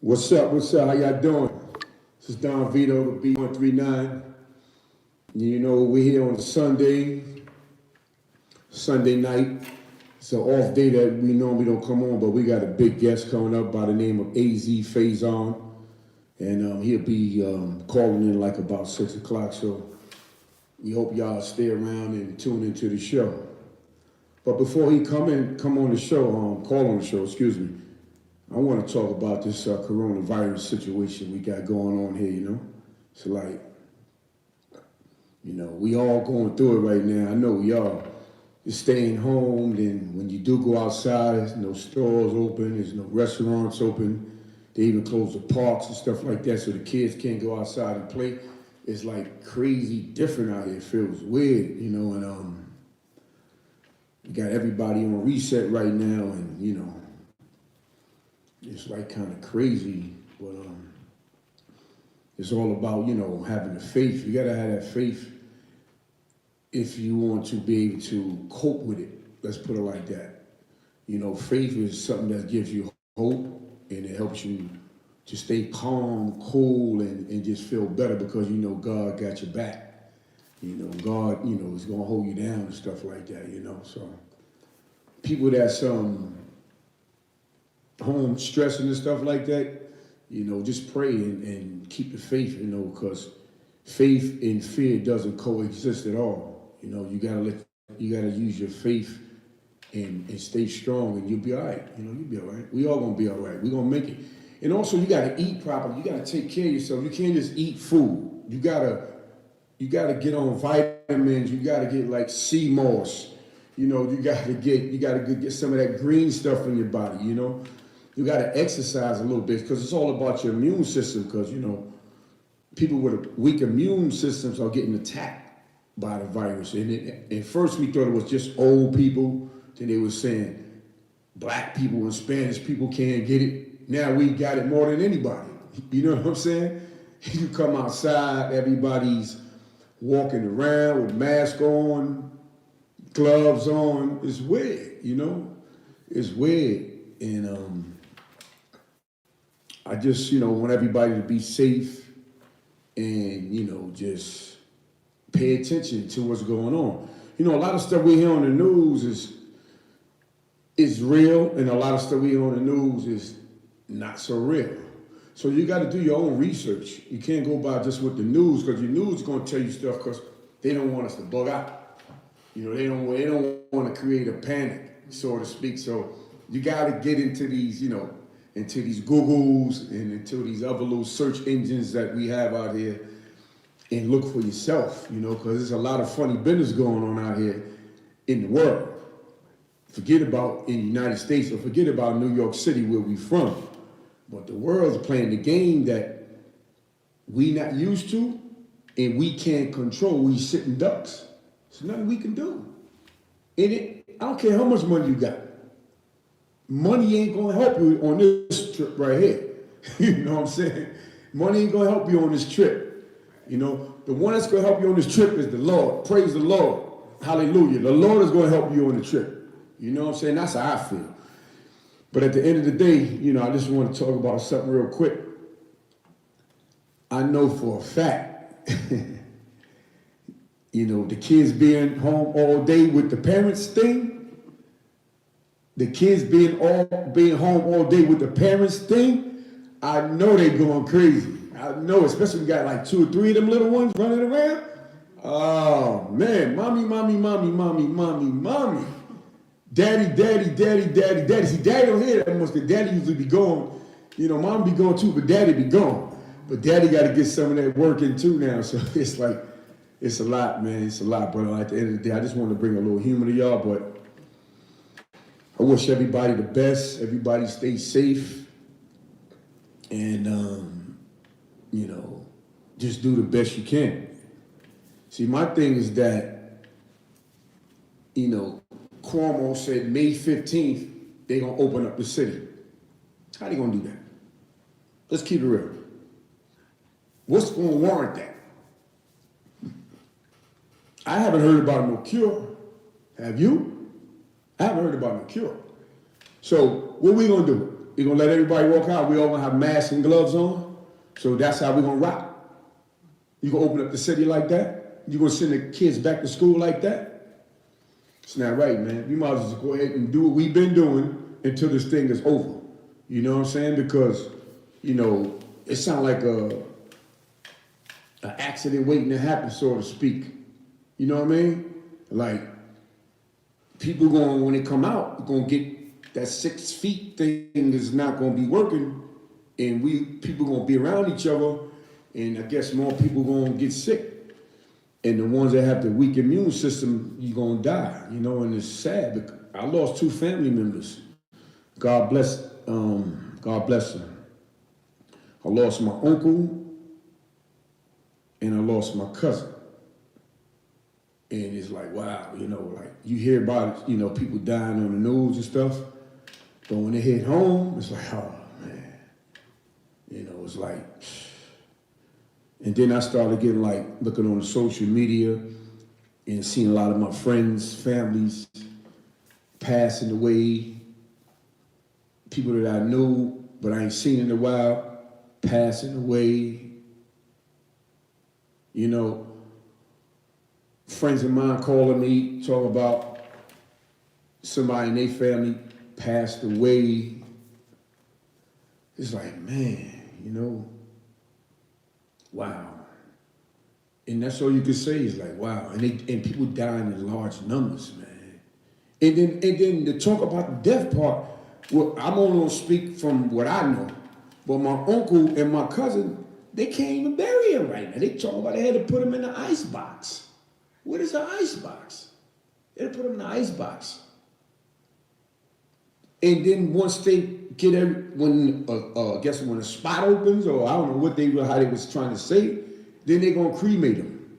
What's up? What's up? How y'all doing? This is Don Vito, the B139. You know, we're here on a Sunday night. It's an off day that we normally don't come on, but we got a big guest coming up by the name of AZ Faison. And he'll be calling in like about 6 o'clock. So we hope y'all stay around and tune into the show. But before he come on the show, call on the show, excuse me, I want to talk about this coronavirus situation we got going on here, you know? It's like, you know, we all going through it right now. I know we are. You're staying home, then when you do go outside, there's no stores open, there's no restaurants open. They even close the parks and stuff like that so the kids can't go outside and play. It's like crazy different out here. It feels weird, you know, and we got everybody on reset right now, and, you know, it's like kind of crazy, but it's all about, you know, having the faith. You gotta have that faith if you want to be able to cope with it. Let's put it like that. You know, faith is something that gives you hope, and it helps you to stay calm, cool, and just feel better because you know God got your back. You know, God, you know, is gonna hold you down and stuff like that, you know. So people that's home stressing and stuff like that, you know, just pray and keep the faith, you know, because faith and fear doesn't coexist at all. You know, you gotta use your faith and stay strong, and you'll be all right. You know, you'll be all right. We all gonna be all right. We're gonna make it. And also, you gotta eat properly. You gotta take care of yourself. You can't just eat food. You gotta get on vitamins. You gotta get like sea moss. You know, you gotta get some of that green stuff in your body. You know, you gotta exercise a little bit because it's all about your immune system. Because you know, people with weak immune systems are getting attacked by the virus. And at first we thought it was just old people. Then they were saying black people and Spanish people can't get it. Now we got it more than anybody. You know what I'm saying? You come outside, everybody's walking around with masks on, gloves on. It's weird, you know? It's weird. And I just, you know, want everybody to be safe and, you know, just pay attention to what's going on. You know, a lot of stuff we hear on the news is real, and a lot of stuff we hear on the news is not so real. So you got to do your own research. You can't go by just with the news, because your news is going to tell you stuff because they don't want us to bug out. You know, they don't want to create a panic, so to speak. So you got to get into these, you know, into these Googles and into these other little search engines that we have out here, and look for yourself, you know, because there's a lot of funny business going on out here in the world. Forget about in the United States, or forget about New York City where we from. But the world's playing the game that we not used to and we can't control. We sitting ducks. There's nothing we can do. I don't care how much money you got. Money ain't gonna help you on this trip right here. You know what I'm saying? Money ain't gonna help you on this trip. You know, the one that's gonna help you on this trip is the Lord. Praise the Lord. Hallelujah. The Lord is gonna help you on the trip. You know what I'm saying? That's how I feel. But at the end of the day, you know, I just want to talk about something real quick. I know for a fact, you know, the kids being home all day with the parents thing, the kids being home all day with the parents thing, I know they going crazy. I know, especially we got like 2 or 3 of them little ones running around. Oh man, mommy. Daddy. See, daddy don't hear that much. The daddy usually be gone. You know, mom be gone too, but daddy be gone. But daddy got to get some of that work in too now. So it's like, it's a lot, man. It's a lot. But at the end of the day, I just want to bring a little humor to y'all. But I wish everybody the best. Everybody stay safe. And, you know, just do the best you can. See, my thing is that, you know, Cuomo said May 15th, they're going to open up the city. How they going to do that? Let's keep it real. What's going to warrant that? I haven't heard about no cure. Have you? I haven't heard about no cure. So what we going to do? We're gonna let everybody walk out. We all gonna have masks and gloves on. So that's how we're gonna rock. You gonna open up the city like that? You gonna send the kids back to school like that? It's not right, man. We might as well just go ahead and do what we've been doing until this thing is over. You know what I'm saying? Because, you know, it sounds like an accident waiting to happen, so to speak. You know what I mean? Like, people when they come out, gonna get that 6 feet thing is not gonna be working, and people gonna be around each other, and I guess more people gonna get sick. And the ones that have the weak immune system, you're gonna die, you know, and it's sad. Because I lost 2 family members. God bless them. I lost my uncle and I lost my cousin. And it's like, wow, you know, like you hear about it, you know, people dying on the news and stuff. But when they hit home, it's like, oh man. You know, it's like, and then I started getting like, looking on the social media and seeing a lot of my friends, families passing away. People that I knew, but I ain't seen in a while, passing away. You know, friends of mine calling me, talking about somebody in their family passed away. It's like, man, you know, wow. And that's all you can say is like, wow. And people dying in large numbers, man. And then to talk about the death part, well, I'm only gonna speak from what I know. But my uncle and my cousin, they can't even bury him right now. They talking about they had to put him in the ice box. What is an ice box? They had to put him in the ice box. And then once they get when the spot opens, or I don't know how they was trying to say, then they're gonna cremate him.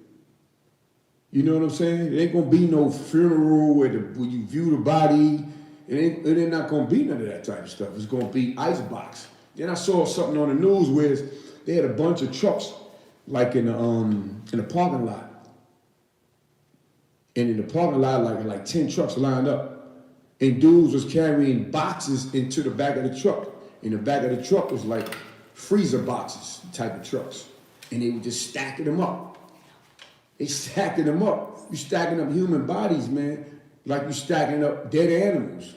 You know what I'm saying? There ain't gonna be no funeral where you view the body. It ain't not gonna be none of that type of stuff. It's gonna be ice box. Then I saw something on the news where they had a bunch of trucks like in the parking lot. And in the parking lot, like 10 trucks lined up. And dudes was carrying boxes into the back of the truck. In the back of the truck was like freezer boxes type of trucks. And they were just stacking them up. They stacking them up. You stacking up human bodies, man, like you stacking up dead animals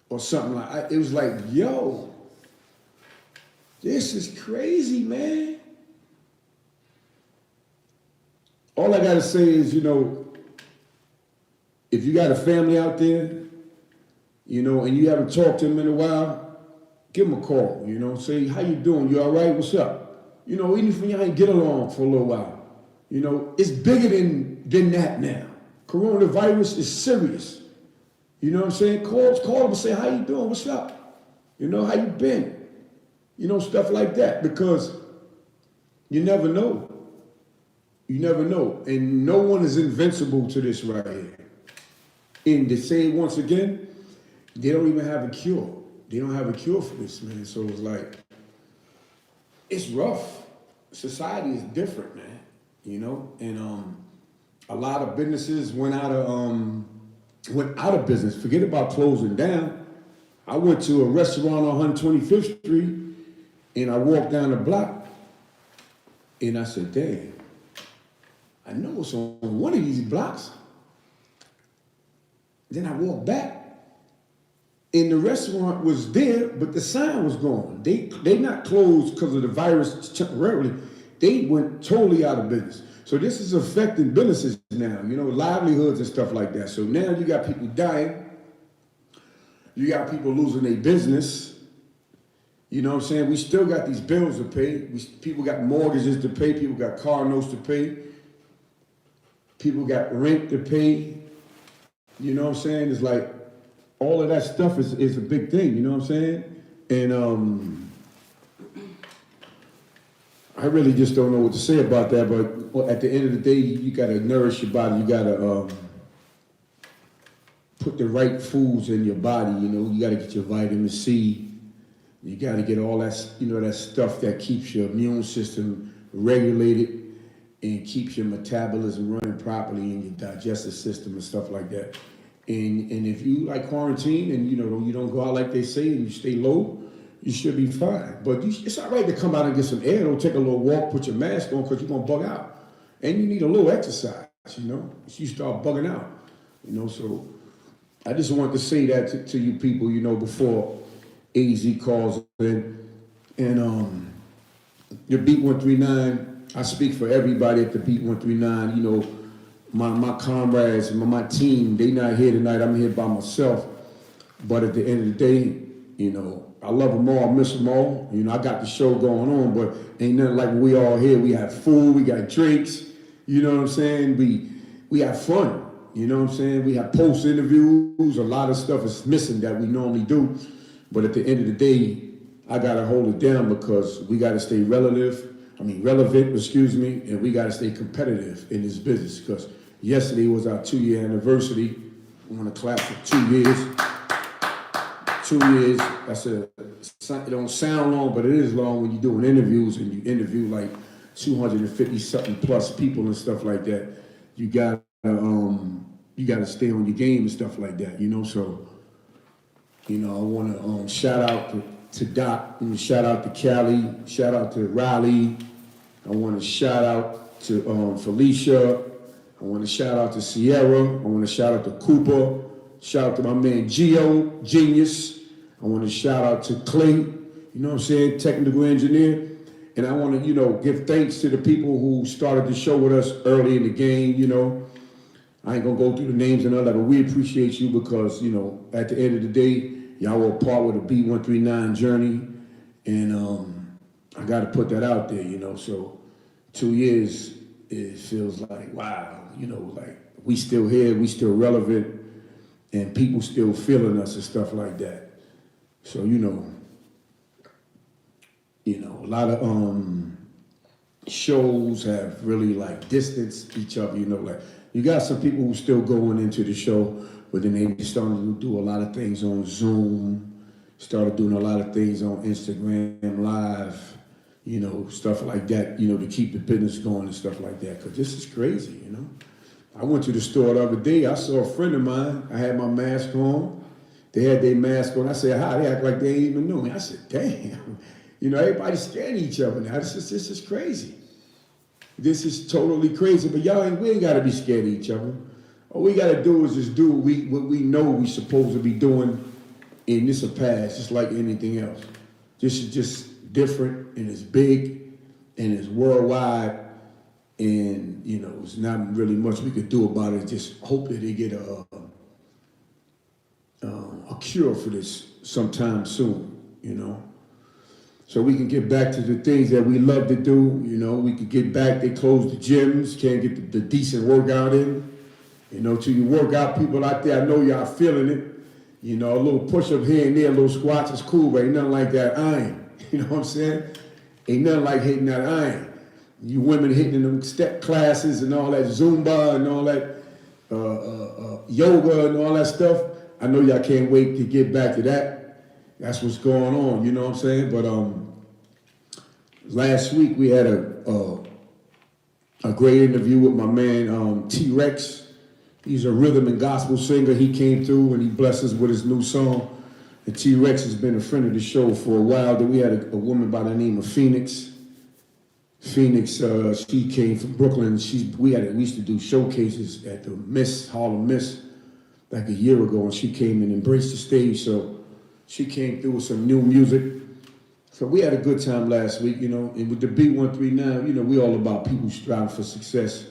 or something like that. It was like, yo, this is crazy, man. All I gotta say is, you know, if you got a family out there, you know, and you haven't talked to them in a while, give them a call, you know, say, how you doing? You all right? What's up? You know, even if you ain't get along for a little while, you know, it's bigger than that now. Coronavirus is serious. You know what I'm saying? Call them and say, how you doing? What's up? You know, how you been? You know, stuff like that, because you never know. You never know. And no one is invincible to this right here. And to say it once again, they don't even have a cure. They don't have a cure for this, man. So it's like, it's rough. Society is different, man. You know? And a lot of businesses went out of business. Forget about closing down. I went to a restaurant on 125th Street, and I walked down the block, and I said, damn, I know it's on one of these blocks. Then I walked back, and the restaurant was there, but the sign was gone. They not closed because of the virus temporarily. They went totally out of business. So this is affecting businesses now, you know, livelihoods and stuff like that. So now you got people dying. You got people losing their business. You know what I'm saying? We still got these bills to pay. People got mortgages to pay. People got car notes to pay. People got rent to pay. You know what I'm saying? It's like all of that stuff is a big thing. You know what I'm saying? And I really just don't know what to say about that. But at the end of the day, you got to nourish your body. You got to put the right foods in your body. You know, you got to get your vitamin C. You got to get all that, you know, that stuff that keeps your immune system regulated and keeps your metabolism running properly and your digestive system and stuff like that. And if you like quarantine and, you know, you don't go out like they say and you stay low, you should be fine. But it's all right to come out and get some air, though, take a little walk, put your mask on, because you're going to bug out. And you need a little exercise, you know? You start bugging out, you know? So I just wanted to say that to you people, you know, before AZ calls in. And the Beat 139, I speak for everybody at the Beat 139, you know, my comrades, my team, they not here tonight, I'm here by myself. But at the end of the day, you know, I love them all, I miss them all. You know, I got the show going on, but ain't nothing like we all here. We have food, we got drinks, you know what I'm saying? We have fun, you know what I'm saying? We have post interviews, a lot of stuff is missing that we normally do. But at the end of the day, I gotta hold it down because we gotta stay relevant, and we gotta stay competitive in this business because yesterday was our 2-year anniversary. I wanna clap for 2 years. 2 years, it don't sound long, but it is long when you're doing interviews and you interview like 250 something plus people and stuff like that. You gotta stay on your game and stuff like that, you know? So, you know, I wanna shout out to Doc, shout out to Cali, shout out to Riley. I wanna shout out to Felicia. I wanna shout out to Sierra. I wanna shout out to Cooper. Shout out to my man Gio, Genius. I want to shout out to Clay, you know what I'm saying, technical engineer. And I want to, you know, give thanks to the people who started the show with us early in the game, you know. I ain't going to go through the names and all that, but we appreciate you because, you know, at the end of the day, y'all were a part of the Beat 139 journey. And I got to put that out there, you know. So 2 years, it feels like, wow, you know, like we still here, we still relevant. And people still feeling us and stuff like that. So, you know, a lot of shows have really like distanced each other, you know, like you got some people who still going into the show, but then they started to do a lot of things on Zoom, started doing a lot of things on Instagram Live, you know, stuff like that, you know, to keep the business going and stuff like that, because this is crazy, you know. I went to the store the other day. I saw a friend of mine. I had my mask on. They had their mask on. I said, hi. They act like they ain't even know me. I said, damn. You know, everybody's scared of each other now. This is crazy. This is totally crazy. But we ain't got to be scared of each other. All we got to do is just do what we know we supposed to be doing, and this will pass, just like anything else. This is just different, and it's big, and it's worldwide. And, you know, there's not really much we could do about it. Just hope that they get a cure for this sometime soon, you know. So we can get back to the things that we love to do, you know. We could get back, they closed the gyms, can't get the decent workout in. You know, to you workout people out there, I know y'all feeling it. You know, a little push-up here and there, a little squats is cool, but ain't nothing like that iron. You know what I'm saying? Ain't nothing like hitting that iron. You women hitting them step classes and all that Zumba and all that yoga and all that stuff. I know y'all can't wait to get back to that. That's what's going on, you know what I'm saying? But last week we had a great interview with my man T-Rex. He's a rhythm and gospel singer. He came through and he blessed us with his new song. And T-Rex has been a friend of the show for a while. Then we had a woman by the name of Phoenix. She came from Brooklyn. We used to do showcases at the Harlem Miss, like a year ago, and she came and embraced the stage. So she came through with some new music. So we had a good time last week, you know. And with the Beat 139, you know, we all about people striving for success.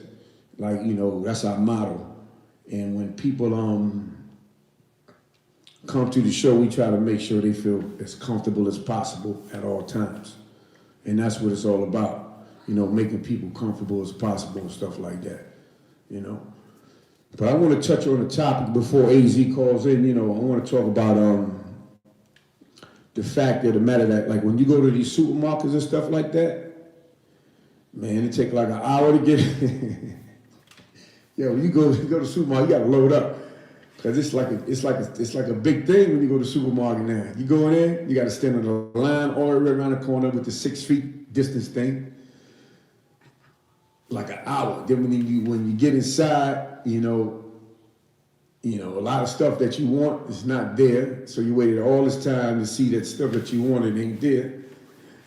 Like, you know, that's our motto. And when people come to the show, we try to make sure they feel as comfortable as possible at all times. And that's what it's all about. You know, making people comfortable as possible and stuff like that, you know. But I want to touch on the topic before AZ calls in, you know. I want to talk about the fact of the matter that, like, when you go to these supermarkets and stuff like that, man, it takes like an hour to get when you go to the supermarket, you got to load up. Because it's like a big thing when you go to the supermarket now. You go in there, you got to stand on the line all the way around the corner with the 6 feet distance thing. Like an hour. Then when you get inside, you know, you know, a lot of stuff that you want is not there. So you waited all this time to see that stuff that you wanted ain't there.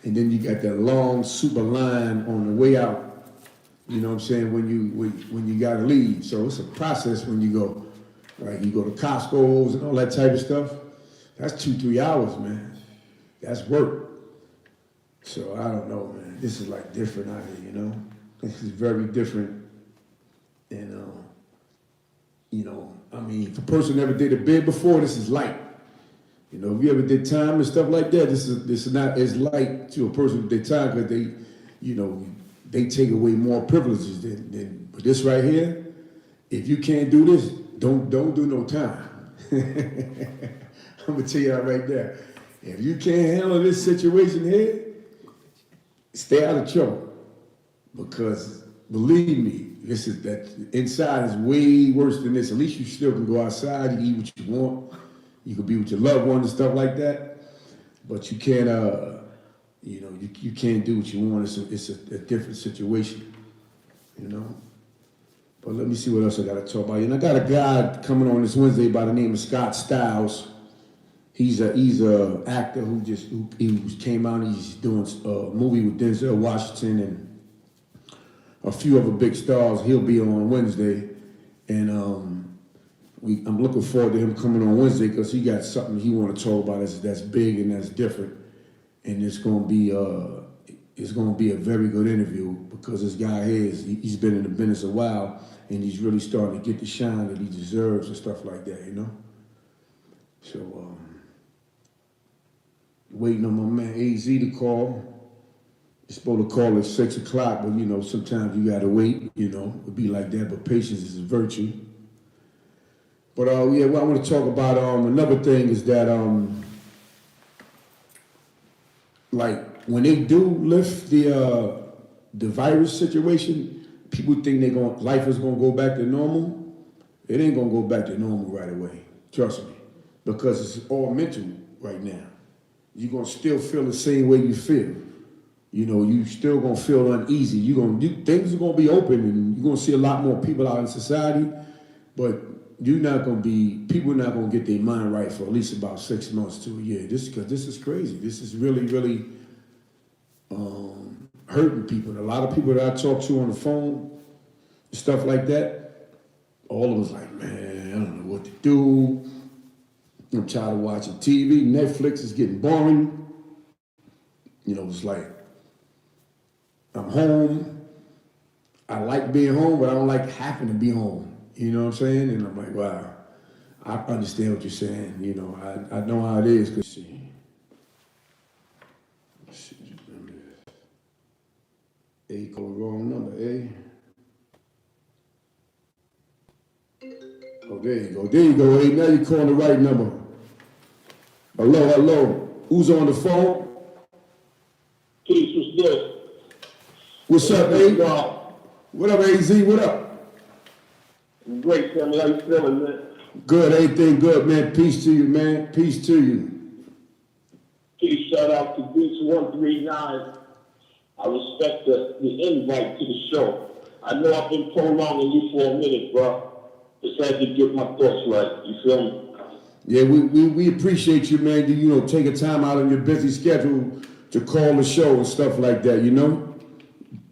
And then you got that long super line on the way out. You know what I'm saying? When you gotta leave. So it's a process when you go. Like you go to Costco's and all that type of stuff. That's 2-3 hours, man. That's work. So I don't know, man. This is like different out here, you know? This is very different. And you know, I mean, if a person never did a bid before, this is light. You know, if you ever did time and stuff like that, this is not as light to a person who did time because they, you know, they take away more privileges than but this right here, if you can't do this, don't do no time. I'm gonna tell you that right there. If you can't handle this situation here, stay out of trouble. Because believe me, this is that inside is way worse than this. At least you still can go outside, you eat what you want. You can be with your loved ones and stuff like that. But you can't, you know, you can't do what you want. It's a different situation, you know. But let me see what else I got to talk about. And I got a guy coming on this Wednesday by the name of Scott Styles. He's a actor who came out. And he's doing a movie with Denzel Washington and a few other big stars. He'll be on Wednesday, and I'm looking forward to him coming on Wednesday because he got something he want to talk about that's big and that's different, and it's gonna be a very good interview because this guy here he's been in the business a while and he's really starting to get the shine that he deserves and stuff like that, you know. So waiting on my man AZ to call. He's supposed to call at 6 o'clock, but you know sometimes you gotta wait. You know, it'll be like that. But patience is a virtue. But yeah, what I want to talk about another thing is that like when they do lift the virus situation, people think life is gonna go back to normal. It ain't gonna go back to normal right away. Trust me, because it's all mental right now. You're gonna still feel the same way you feel. You know, you still gonna feel uneasy. Things are gonna be open, and you're gonna see a lot more people out in society, but people are not gonna get their mind right for at least about 6 months to a year. Because this is crazy. This is really, really hurting people. And a lot of people that I talk to on the phone, stuff like that, all of us like, man, I don't know what to do. I'm tired of watching TV. Netflix is getting boring. You know, it's like, I'm home. I like being home, but I don't like having to be home. You know what I'm saying? And I'm like, wow, I understand what you're saying. You know, I know how it is. Cause A called the wrong number, A. Oh, there you go. There you go, A. Now you're calling the right number. Hello. Who's on the phone? Peace, what's good? What's up, A? What up, AZ? What up? Great, Sammy. How you feeling, man? Good, everything good, man. Peace to you, man. Peace to you. Peace, shout out to Beats 139. I respect the invite to the show. I know I've been prolonging you for a minute, bro. Just had to get my thoughts right. You feel me? Yeah, we appreciate you, man. You know, take a time out of your busy schedule to call the show and stuff like that, you know?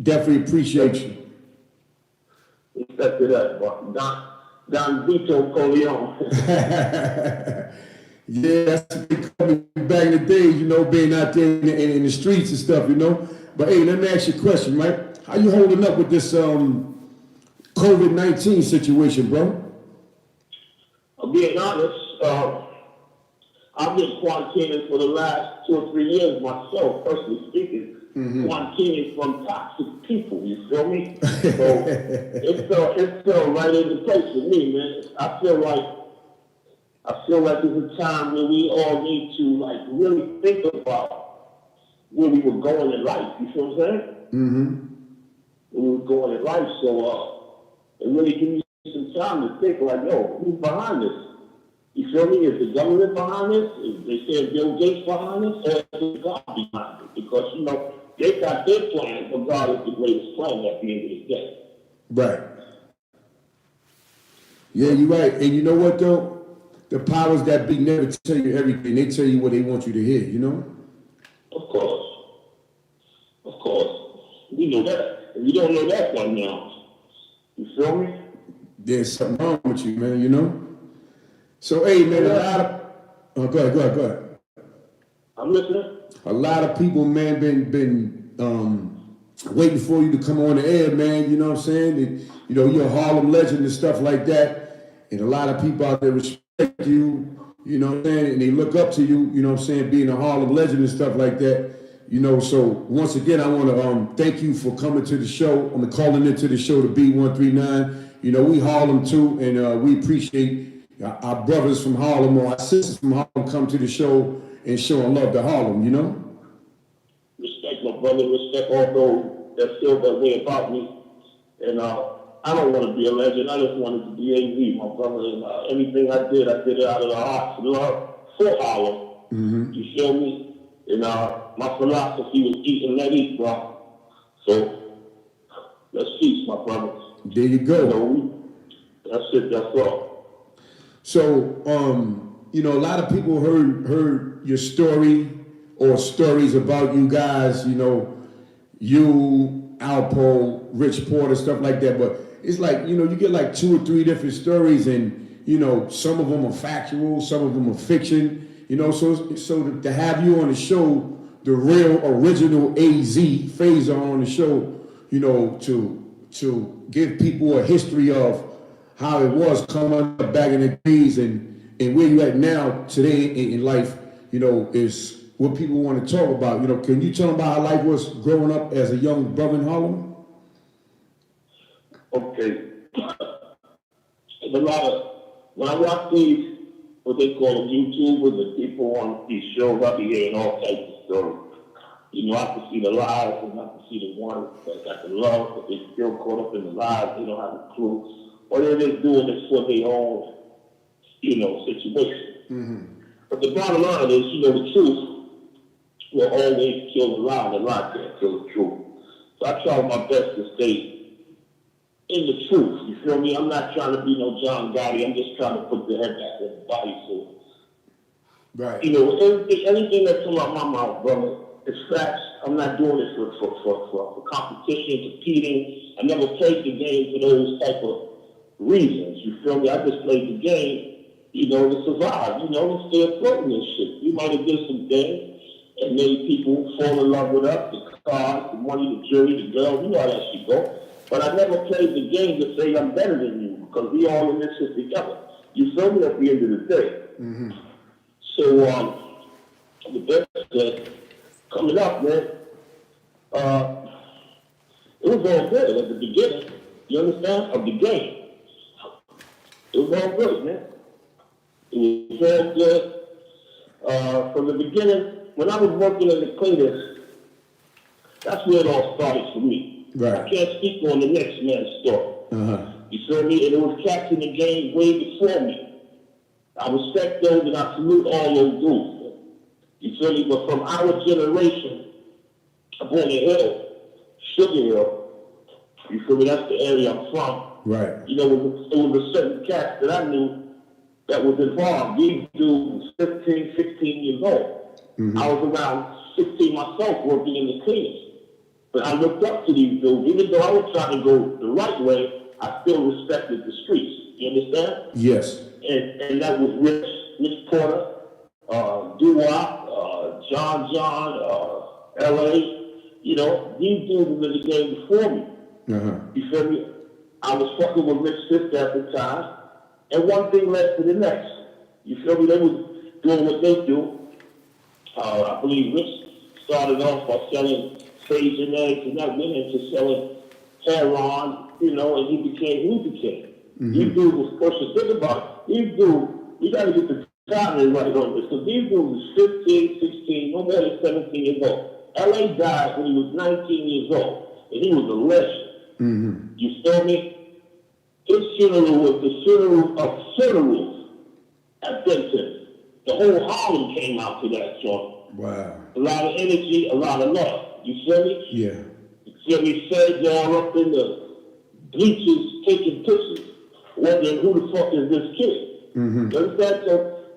Definitely appreciate you. Respect to that, bro. Don Vito Corleone. Yeah, that's what they called me back in the days, you know, being out there in the streets and stuff, you know? But hey, let me ask you a question, right? How you holding up with this COVID-19 situation, bro? I'm being honest, I've been quarantining for the last 2 or 3 years myself, personally speaking. Quarantining from toxic people, you feel me? So it fell right into place for me, man. I feel like there's a time where we all need to like really think about where we were going in life. You feel what I'm saying? Mm-hmm. Where we were going in life. So it really gives me some time to think like, yo, who's behind this? You feel me? Is the government behind this? Is they say Bill Gates behind this? Or is God behind it? Because, you know, they got their plan, but God is the greatest plan at the end of the day. Right. Yeah, you're right. And you know what though? The powers that be never tell you everything. They tell you what they want you to hear, you know? Of course. Of course. We know that. And you don't know that by now. You feel me? There's something wrong with you, man, you know? So, hey, man, a lot of... Oh, go ahead. I'm listening. A lot of people, man, been waiting for you to come on the air, man, you know what I'm saying? And, you know, you're a Harlem legend and stuff like that. And a lot of people out there respect you, you know what I'm saying? And they look up to you, you know what I'm saying, being a Harlem legend and stuff like that. You know, so once again, I want to thank you for coming to the show. I'm calling into the show to B139. You know, we Harlem too, and we appreciate our brothers from Harlem or our sisters from Harlem come to the show and showing love to Harlem, you know? Respect my brother, respect all those that feel that way about me. And I don't want to be a legend. I just wanted to be AZ, my brother. And anything I did it out of the heart of love for Harlem. Mm-hmm. You feel me? And my philosophy was eat and let eat, bro. So let's feast, my brother. There you go. You know, that's it, that's all. So, you know, a lot of people heard your story or stories about you guys, you know, you, Alpo, Rich Porter, stuff like that. But it's like, you know, you get like 2 or 3 different stories and, you know, some of them are factual, some of them are fiction, you know, so to have you on the show, the real original AZ Faison on the show, you know, to give people a history of how it was coming up back in the days and where you at now today in life, you know, is what people want to talk about. You know, can you tell them about how life was growing up as a young brother in Harlem? Okay. There's a lot of, when I watch these, what they call them YouTubers and people on these shows, I be hearing all types of stories. You know, I can see the lies and I can see the ones that got the love, but they still caught up in the lies. They don't have a clue. Or they're just doing it for their own, you know, situation. Mm-hmm. But the bottom line is, you know, the truth will always kill the lie. The lie can't kill the truth. So I try my best to stay in the truth. You feel me? I'm not trying to be no John Gotti. I'm just trying to put the head back in the body. So, right. You know, anything that comes out my mouth, brother, it's facts. I'm not doing it for competition, competing. I never played the game for those type of reasons. You feel me? I just played the game, you know, to survive. You know, to stay afloat and shit. We might have did some things and made people fall in love with us, the cars, the money, the jewelry, the girls. You know how that shit go. But I never played the game to say I'm better than you because we all in this shit together. You feel me? At the end of the day. Mm-hmm. So, the best that coming up, man, it was all good at the beginning. You understand? Of the game. It was all good, man. It was all good. From the beginning, when I was working in the cleaners, that's where it all started for me. Right. I can't speak on the next man's story. Uh-huh. You feel me? And it was cats in the game way before me. I respect those and I salute all those dudes. You feel me? But from our generation, I'm on the hill, Sugar Hill. You feel me? That's the area I'm from. Right. You know, it was a certain cast that I knew that was involved. These dudes was 15, 16 years old. Mm-hmm. I was around 16 myself working in the cleaners. But I looked up to these dudes. Even though I was trying to go the right way, I still respected the streets. You understand? Yes. And that was Rich Porter, Doo-Wop, John, L.A., you know, these dudes were in the game before me. Uh-huh. You feel me? I was fucking with Rich Sister at the time, and one thing led to the next. You feel me? They was doing what they do. I believe Rich started off by selling sage and eggs, and that went into selling heroin, you know, and he became who he became. Mm-hmm. These dudes was pushing. Think about it. These dudes, we got to get the timing right on this. So these dudes was 15, 16, no more than 17 years old. L.A. died when he was 19 years old, and he was a legend. Mm-hmm. You feel me? His funeral was the funeral of funerals at Benton. The whole Harlem came out to that joint. Wow. A lot of energy, a lot of love. You feel me? Yeah. You feel me? Feds all up in the bleachers taking pictures. wondering who the fuck is this kid. Mm-hmm. You understand?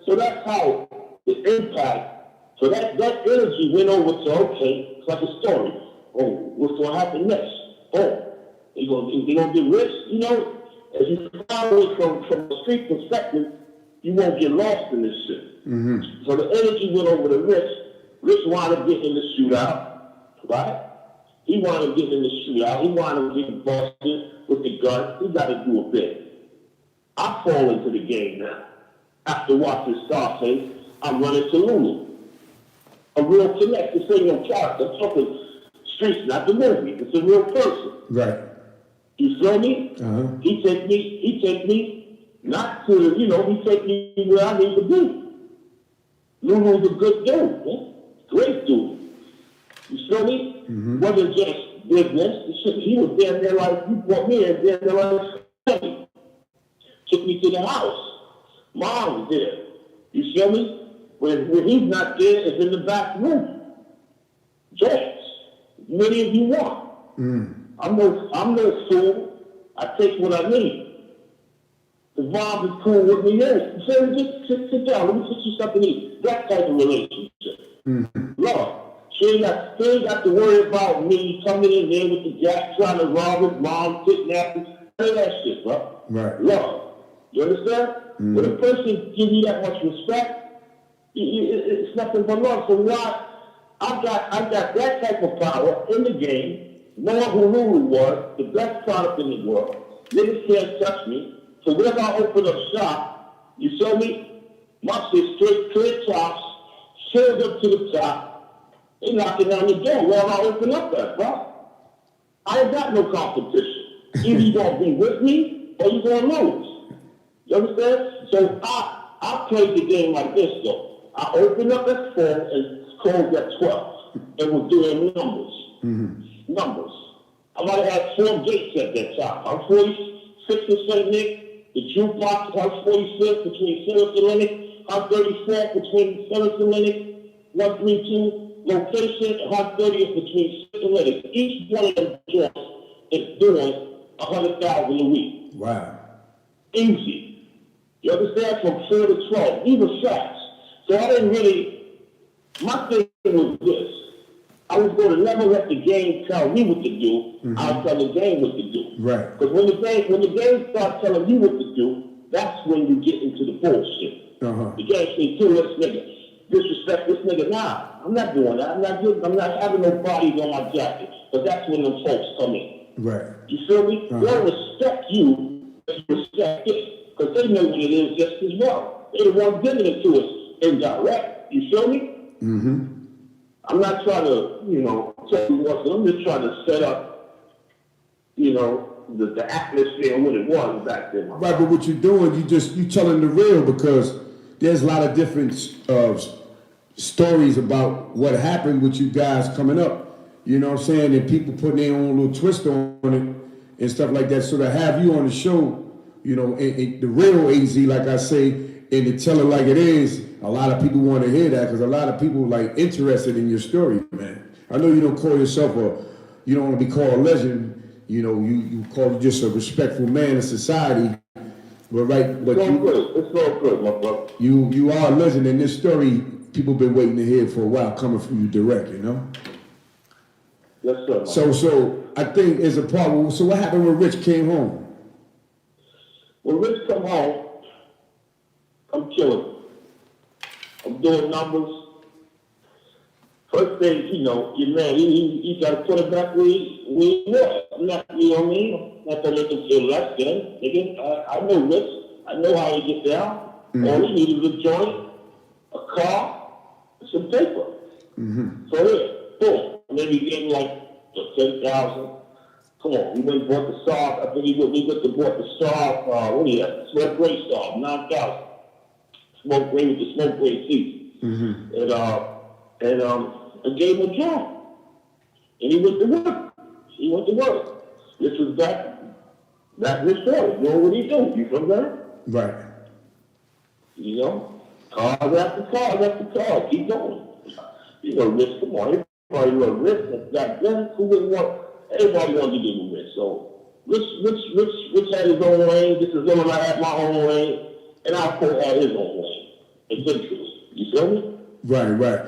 So that's how the impact. So that energy went over to, okay, it's like a story. Oh, what's going to happen next? Oh, they gonna get rich, you know? As you follow it from a street perspective, you won't get lost in this shit. Mm-hmm. So the energy went over to Rich. Rich wound up getting in the shootout, right? He wound up getting in the shootout. He wound up getting busted with the gun. He got to do a bit. I fall into the game now. After watching Scarface, I'm running to Lulu. A real connect. This ain't no character. I'm talking streets, not the movie. It's a real person. Right. You feel me? Uh-huh. He take me not to, he take me where I need to be. Lulu's a good dude, man. Great dude. You feel me? Mm-hmm. Wasn't just business. He was down there like, you brought me in there like, Sammy. Took me to the house. Mom was there. You feel me? When he's not there, it's in the back room. Joints. Many of you want. Mm. I'm no fool. I take what I need. The vibe is cool with me. Yes. So just sit down. Let me fix you something to eat. That type of relationship. Mm-hmm. Love. She ain't got to worry about me coming in there with the jack trying to rob his mom, kidnapping. None of that shit, bro. Right. Love. You understand? Mm-hmm. When a person gives you that much respect, it's nothing but love. So why? I got that type of power in the game, knowing who Lulu was, the best product in the world. Niggas can't touch me. So whenever I open up shop, you feel me? My shit straight clear tops, filled up to the top, they knocking down the door wherever I open up at, bro. I ain't got no competition. Either you gonna be with me or you gonna lose. You understand? So I played the game like this though. I opened up at 4 and closed at 12. And was doing numbers. Mm-hmm. Numbers. I might have had 4 gates at that time. I'm 46 or St. Nick. The jukebox, I'm 46 between 7th and Lennox. I'm 34 between 7th and Lennox. 132 location, and I'm 30th between 6th and Lennox. Each one of them joints is doing 100,000 a week. Wow. Easy. You understand? From 4 to 12. Even fast. So I didn't really, my thing was this. I was going to never let the game tell me what to do. Mm-hmm. I'll tell the game what to do. Right. Because when the game starts telling you what to do, that's when you get into the bullshit. Uh-huh. The game says, kill this nigga. Disrespect this nigga. Nah, I'm not doing that. I'm not having no bodies on my jacket. But that's when them folks come in. Right. You feel me? Uh-huh. They'll respect you and you respect it. Because they know what it is just as well. They're the ones giving it to us. Indirect, you feel me? Mm-hmm. I'm not trying to, tell you what, I'm just trying to set up, the atmosphere and what it was back then. Right, but what you're doing, you telling the real because there's a lot of different stories about what happened with you guys coming up. You know what I'm saying? And people putting their own little twist on it and stuff like that. So to have you on the show, and the real AZ, like I say, and to tell it like it is, a lot of people want to hear that because a lot of people like interested in your story, man. I know you don't call yourself you don't want to be called a legend. You call you just a respectful man in society. But it's all good, my brother. You are a legend, and this story people been waiting to hear for a while, coming from you direct, Yes, sir. So I think as a part. So what happened when Rich came home? When Rich come home, I'm killing. I'm doing numbers. First thing, your man, he got to put it back where he was. I'm not, you know what I mean? Not to make him feel less than. Nigga, I know Rich. I know how he get down. Mm-hmm. All he needed was a joint, a car, and some paper. Mm-hmm. So here, boom. And then he gave me like 10,000. Come on, we went and bought the Star. I think we went to bought the Star, what do you have? Smoke Gray Star, 9,000. Smoke Gray with the smoke gray seats. Mm-hmm. And gave him a job. And he went to work. This was that his story, doing what he do. You from there? Right. Cars after cars after cars. Keep going. Rich, come on. Everybody want Rich. Back then, who wouldn't want? Everybody wanted to give him Rich. So Rich had his own lane. This is when I had my own lane, and Alpo had his own lane. Eventually, you feel me? Right.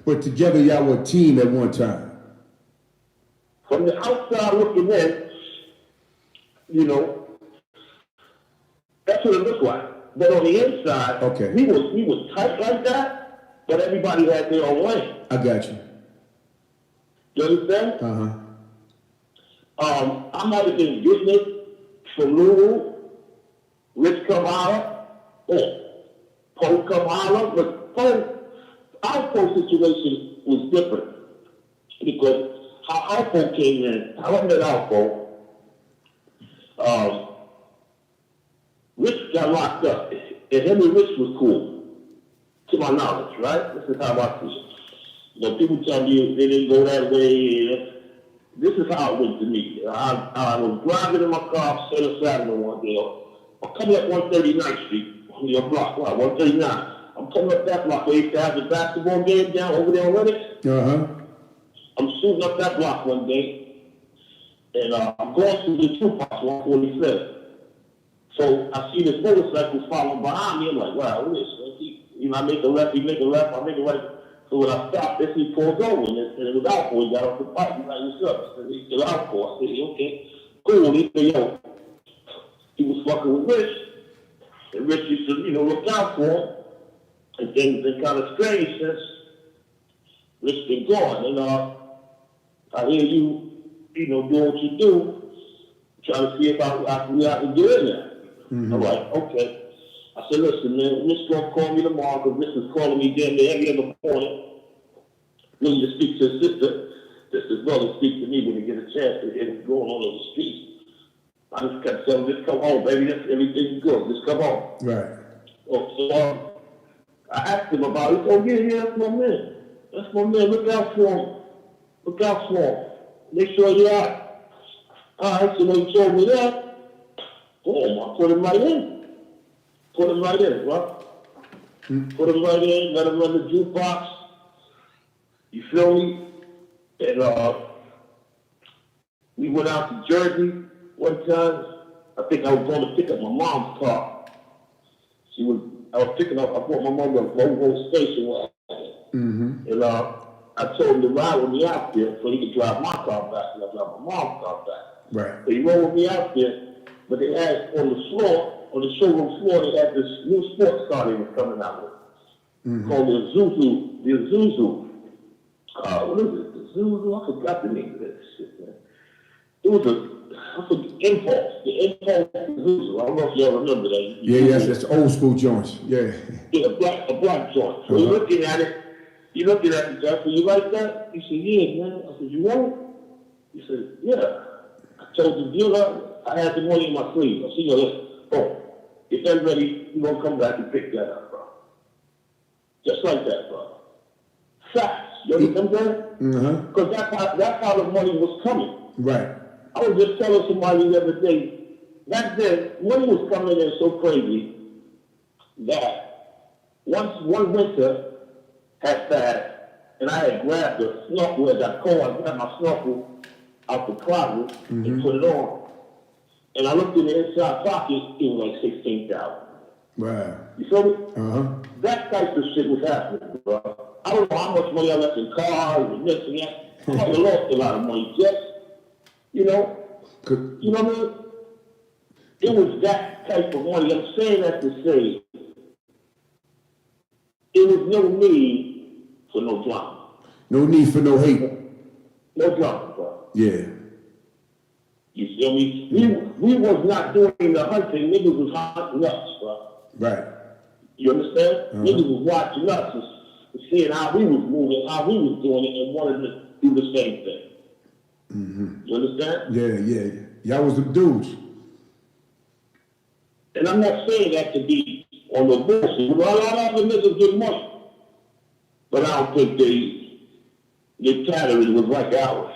But together y'all were a team at one time. From the outside looking in, you know, that's what it looked like. But on the inside, okay, we was tight like that, but everybody had their own lane. I got you. You understand? I might have been getting it from Lulu, Rich come holler, or Poe come holler, but our Poe situation was different because how Alpo came in, how I met Alpo, Rich got locked up, and him and Rich was cool, to my knowledge, right? This is how I see it. You know, people tell me they didn't go that way. This is how it went to me. I was driving in my car, Center Avenue one day. I'm coming up 139th Street, on your block, 139. I'm coming up that block where you used to have the basketball game down over there on Lennox. I'm shooting up that block one day, and I'm going through the 2 blocks, 145th. So I see this motorcycle following behind me. I'm like, wow, what is this? You know, I make a left, he make a left, I make a right. So when I stopped, this he pulled over, and it was Alpo. He got off the bike. He's like, what's up? I said, he's still Alpo. I said, okay, cool. He said, yo, he was fucking with Rich, and Rich used to, you know, look out for him. And things been kind of strange since Rich been gone. And I hear you, you know, doing what you do, trying to see if I can get in there. I'm like, okay. I said, listen, man, Rich gonna call me tomorrow because Rich is calling me damn near every other morning. Willing to speak to his sister. His brother speak to me when he get a chance to hear what's going on the streets. I just kept telling him, just come home, baby. Everything's good. Just come home. Right. So I asked him about it. He said, yeah, that's my man. That's my man. Look out for him. Look out for him. Make sure you're out. All right, so when he told me that, boom, I put him right in. Put him right in, bro. Put him right in, let him run the jukebox. You feel me? And we went out to Jersey one time. I think I was going to pick up my mom's car. I bought my mom a Volvo station wagon. And I told him to ride with me out there so he could drive my car back and I drive my mom's car back. Right. So he rode with me out there, but they had on the floor, on the showroom floor, they had this new sports car they were coming out with called the Zuzu. The Zuzu. What is it? The Zuzu? I forgot the name of that shit, man. It was Impulse. The Impulse Zuzu. I don't know if y'all remember that. Yes, that's old school joints. Yeah. Yeah, a black joint. So you're looking at it, Jeff, you like that? He said, yeah, man. I said, you want it? He said, yeah. I told the dealer I had the money in my sleeve. I said, yo, listen, get that ready, you're going to come back and pick that up, bro. Just like that, bro. Facts. You understand that? Because that's how the money was coming. Right. I was just telling somebody the other day, back then, money was coming in so crazy that one winter had passed, and I had grabbed a snorkel as I called. I grabbed my snorkel out the closet and put it on. And I looked in the inside pocket, it was like 16,000. Wow. You feel me? That type of shit was happening, bro. I don't know how much money I left in cars and this and that. I might have lost a lot of money, just, you know what I mean? It was that type of money. I'm saying that to say, it was no need for no drama. No need for no hate. No drama, bro. Yeah. You feel me? We was not doing the hunting. Niggas was hunting us, bro. Right. You understand? Niggas was watching us and seeing how we was moving, how we was doing it, and wanted to do the same thing. You understand? Yeah. Y'all was the dudes. And I'm not saying that to be on the bullshit. A lot of the niggas get money. But I don't think their category was like ours.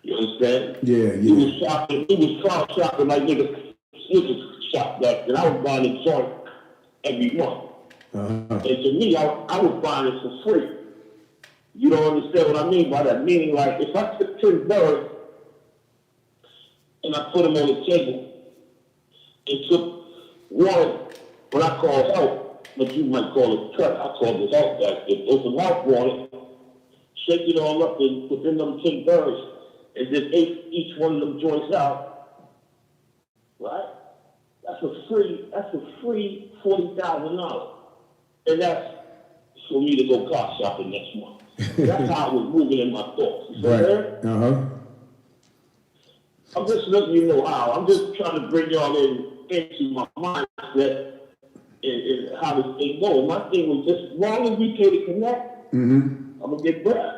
You understand? Yeah. He was car shopping like niggas shop back then. I was buying a joint every month. And to me, I was buying it for free. You don't understand what I mean by that? Meaning, like, if I took $10 and I put them on the table and took one, what I call help, but you might call it cut. I call it help back there. Put some help on it, shake it all up and within them 10 birds, and then ate each one of them joints out, right? That's a free $40,000. And that's for me to go car shopping next month. That's how I was moving in my thoughts. You Right. I'm just letting you know how. I'm just trying to bring y'all into my mindset and how this thing goes. My thing was just, as long as we pay to connect, I'm going to get breath.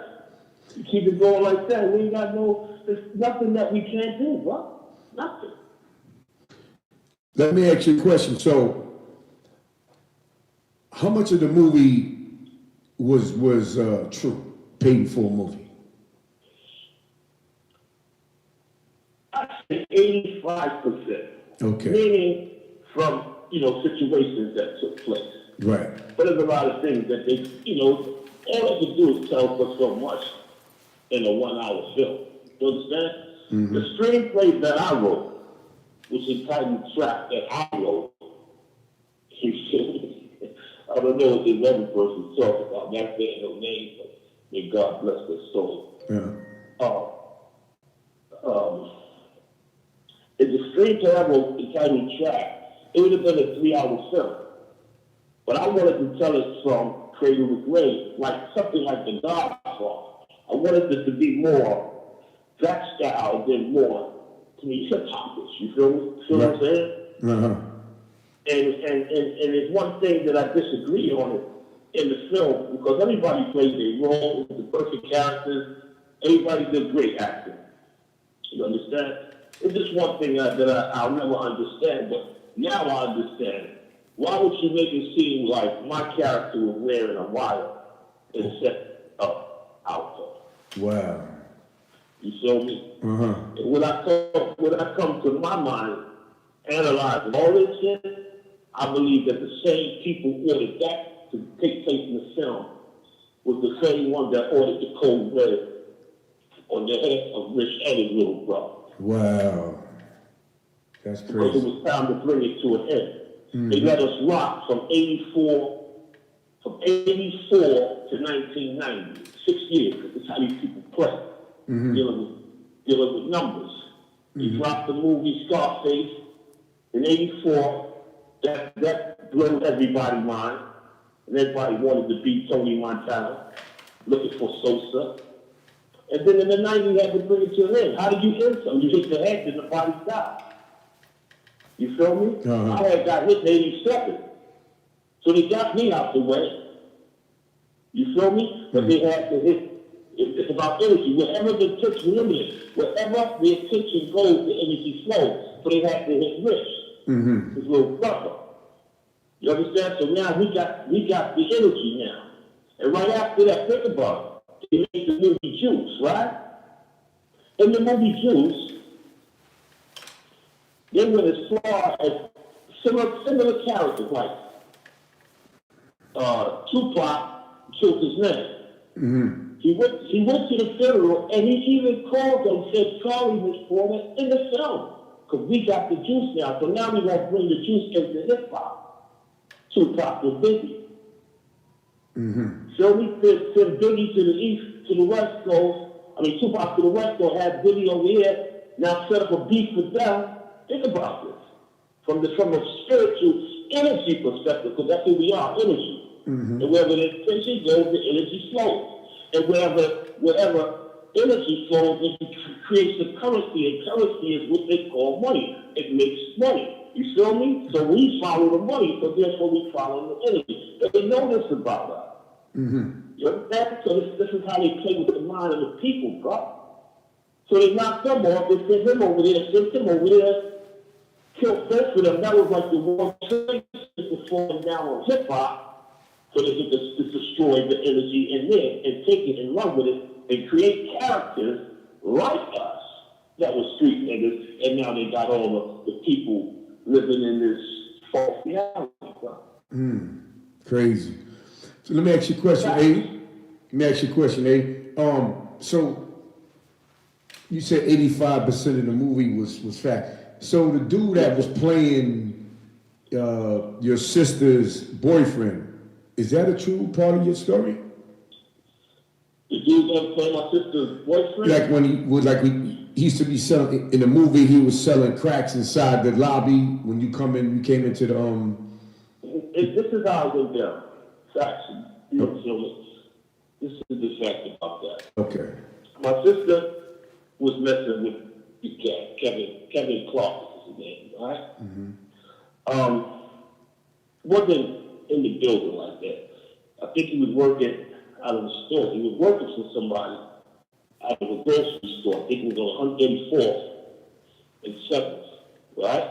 You keep it going like that, we ain't got there's nothing that we can't do, bro. Nothing. Let me ask you a question. So, how much of the movie was true, paid for movie? I say 85%. Okay. Meaning from, situations that took place. Right. But there's a lot of things that they, all they can do is tell us so much in a 1-hour film. You understand? The screenplay that I wrote, which is titled Trap that I wrote, I don't know what this other person talking about. That's their no name, but may God bless their soul. Yeah. In the screenplay I wrote entitled Trap, it would have been a 3-hour film. But I wanted to tell it from cradle to grave, like something like The Godfather. I wanted it to be more that style than more, to me, hip-hop-ish. You feel me? Feel what I'm saying? And there's one thing that I disagree on it in the film, because everybody plays their role, the perfect characters, everybody did great acting. You understand? It's just one thing that I'll never understand, but now I understand. Why would you make it seem like my character was wearing a wire instead of Alpo? Wow. You feel me? When I come to my mind, analyzing all this shit, I believe that the same people ordered that to take place in the film was the same one that ordered the cold red on the head of Rich Eddie's little brother. Wow. That's crazy. Because it was time to bring it to an end. They let us rock from 84 to 1990, 6 years, because that's how these people play, dealing with numbers. They dropped the movie Scarface in 84, that blew everybody's mind, and everybody wanted to be Tony Montana, looking for Sosa. And then in the 90s, you had to bring it to an end. How did you end something? You hit the head and the body stopped. You feel me? I had got hit in 87. So they got me out the way. You feel me? But they had to hit. It's about energy. Wherever the attention limited, wherever the attention goes, the energy flows. So they had to hit Rich, his little brother. You understand? So now we got the energy now. And right after that, think about it. They made the movie Juice, right? In the movie Juice, they went as far as similar characters, like Tupac killed his man. He went to the funeral, and he even called them, said sorry, Miss Porter, in the film. Because we got the juice now, so now we going to bring the juice into hip-hop. Tupac was Biggie. So we sent Biggie to the east, to the west coast. Tupac to the west coast, had Biggie over here, now set up a beef with them. Think about this. From a spiritual energy perspective, because that's who we are, energy. And wherever the attention goes, the energy flows. And wherever energy flows, it creates a currency, and currency is what they call money. It makes money. You feel me? So we follow the money, so therefore we follow the energy. They know this about us. You understand? So this is how they play with the mind of the people, bro. So they knocked them off, they sent him over there, killed both of them. That was like the World Trade Center falling down on hip-hop, so they could just destroy the energy in there and take it and run with it and create characters like us that were street niggas, and now they got all the people living in this false reality. Crazy. So let me ask you a question, A. So You said 85% of the movie was fat. So the dude that was playing your sister's boyfriend, is that a true part of your story? The dude that played my sister's boyfriend? Like when he used to be selling in the movie, he was selling cracks inside the lobby. When you came into the This is how it went down. Facts. You know, so this is the fact about that. Okay. My sister was messing with the cat, Kevin Clark is his name, right? Mm-hmm. Wasn't in the building like that. I think he was working out of the store. He was working for somebody out of a grocery store. I think it was on 134th and 7th, right?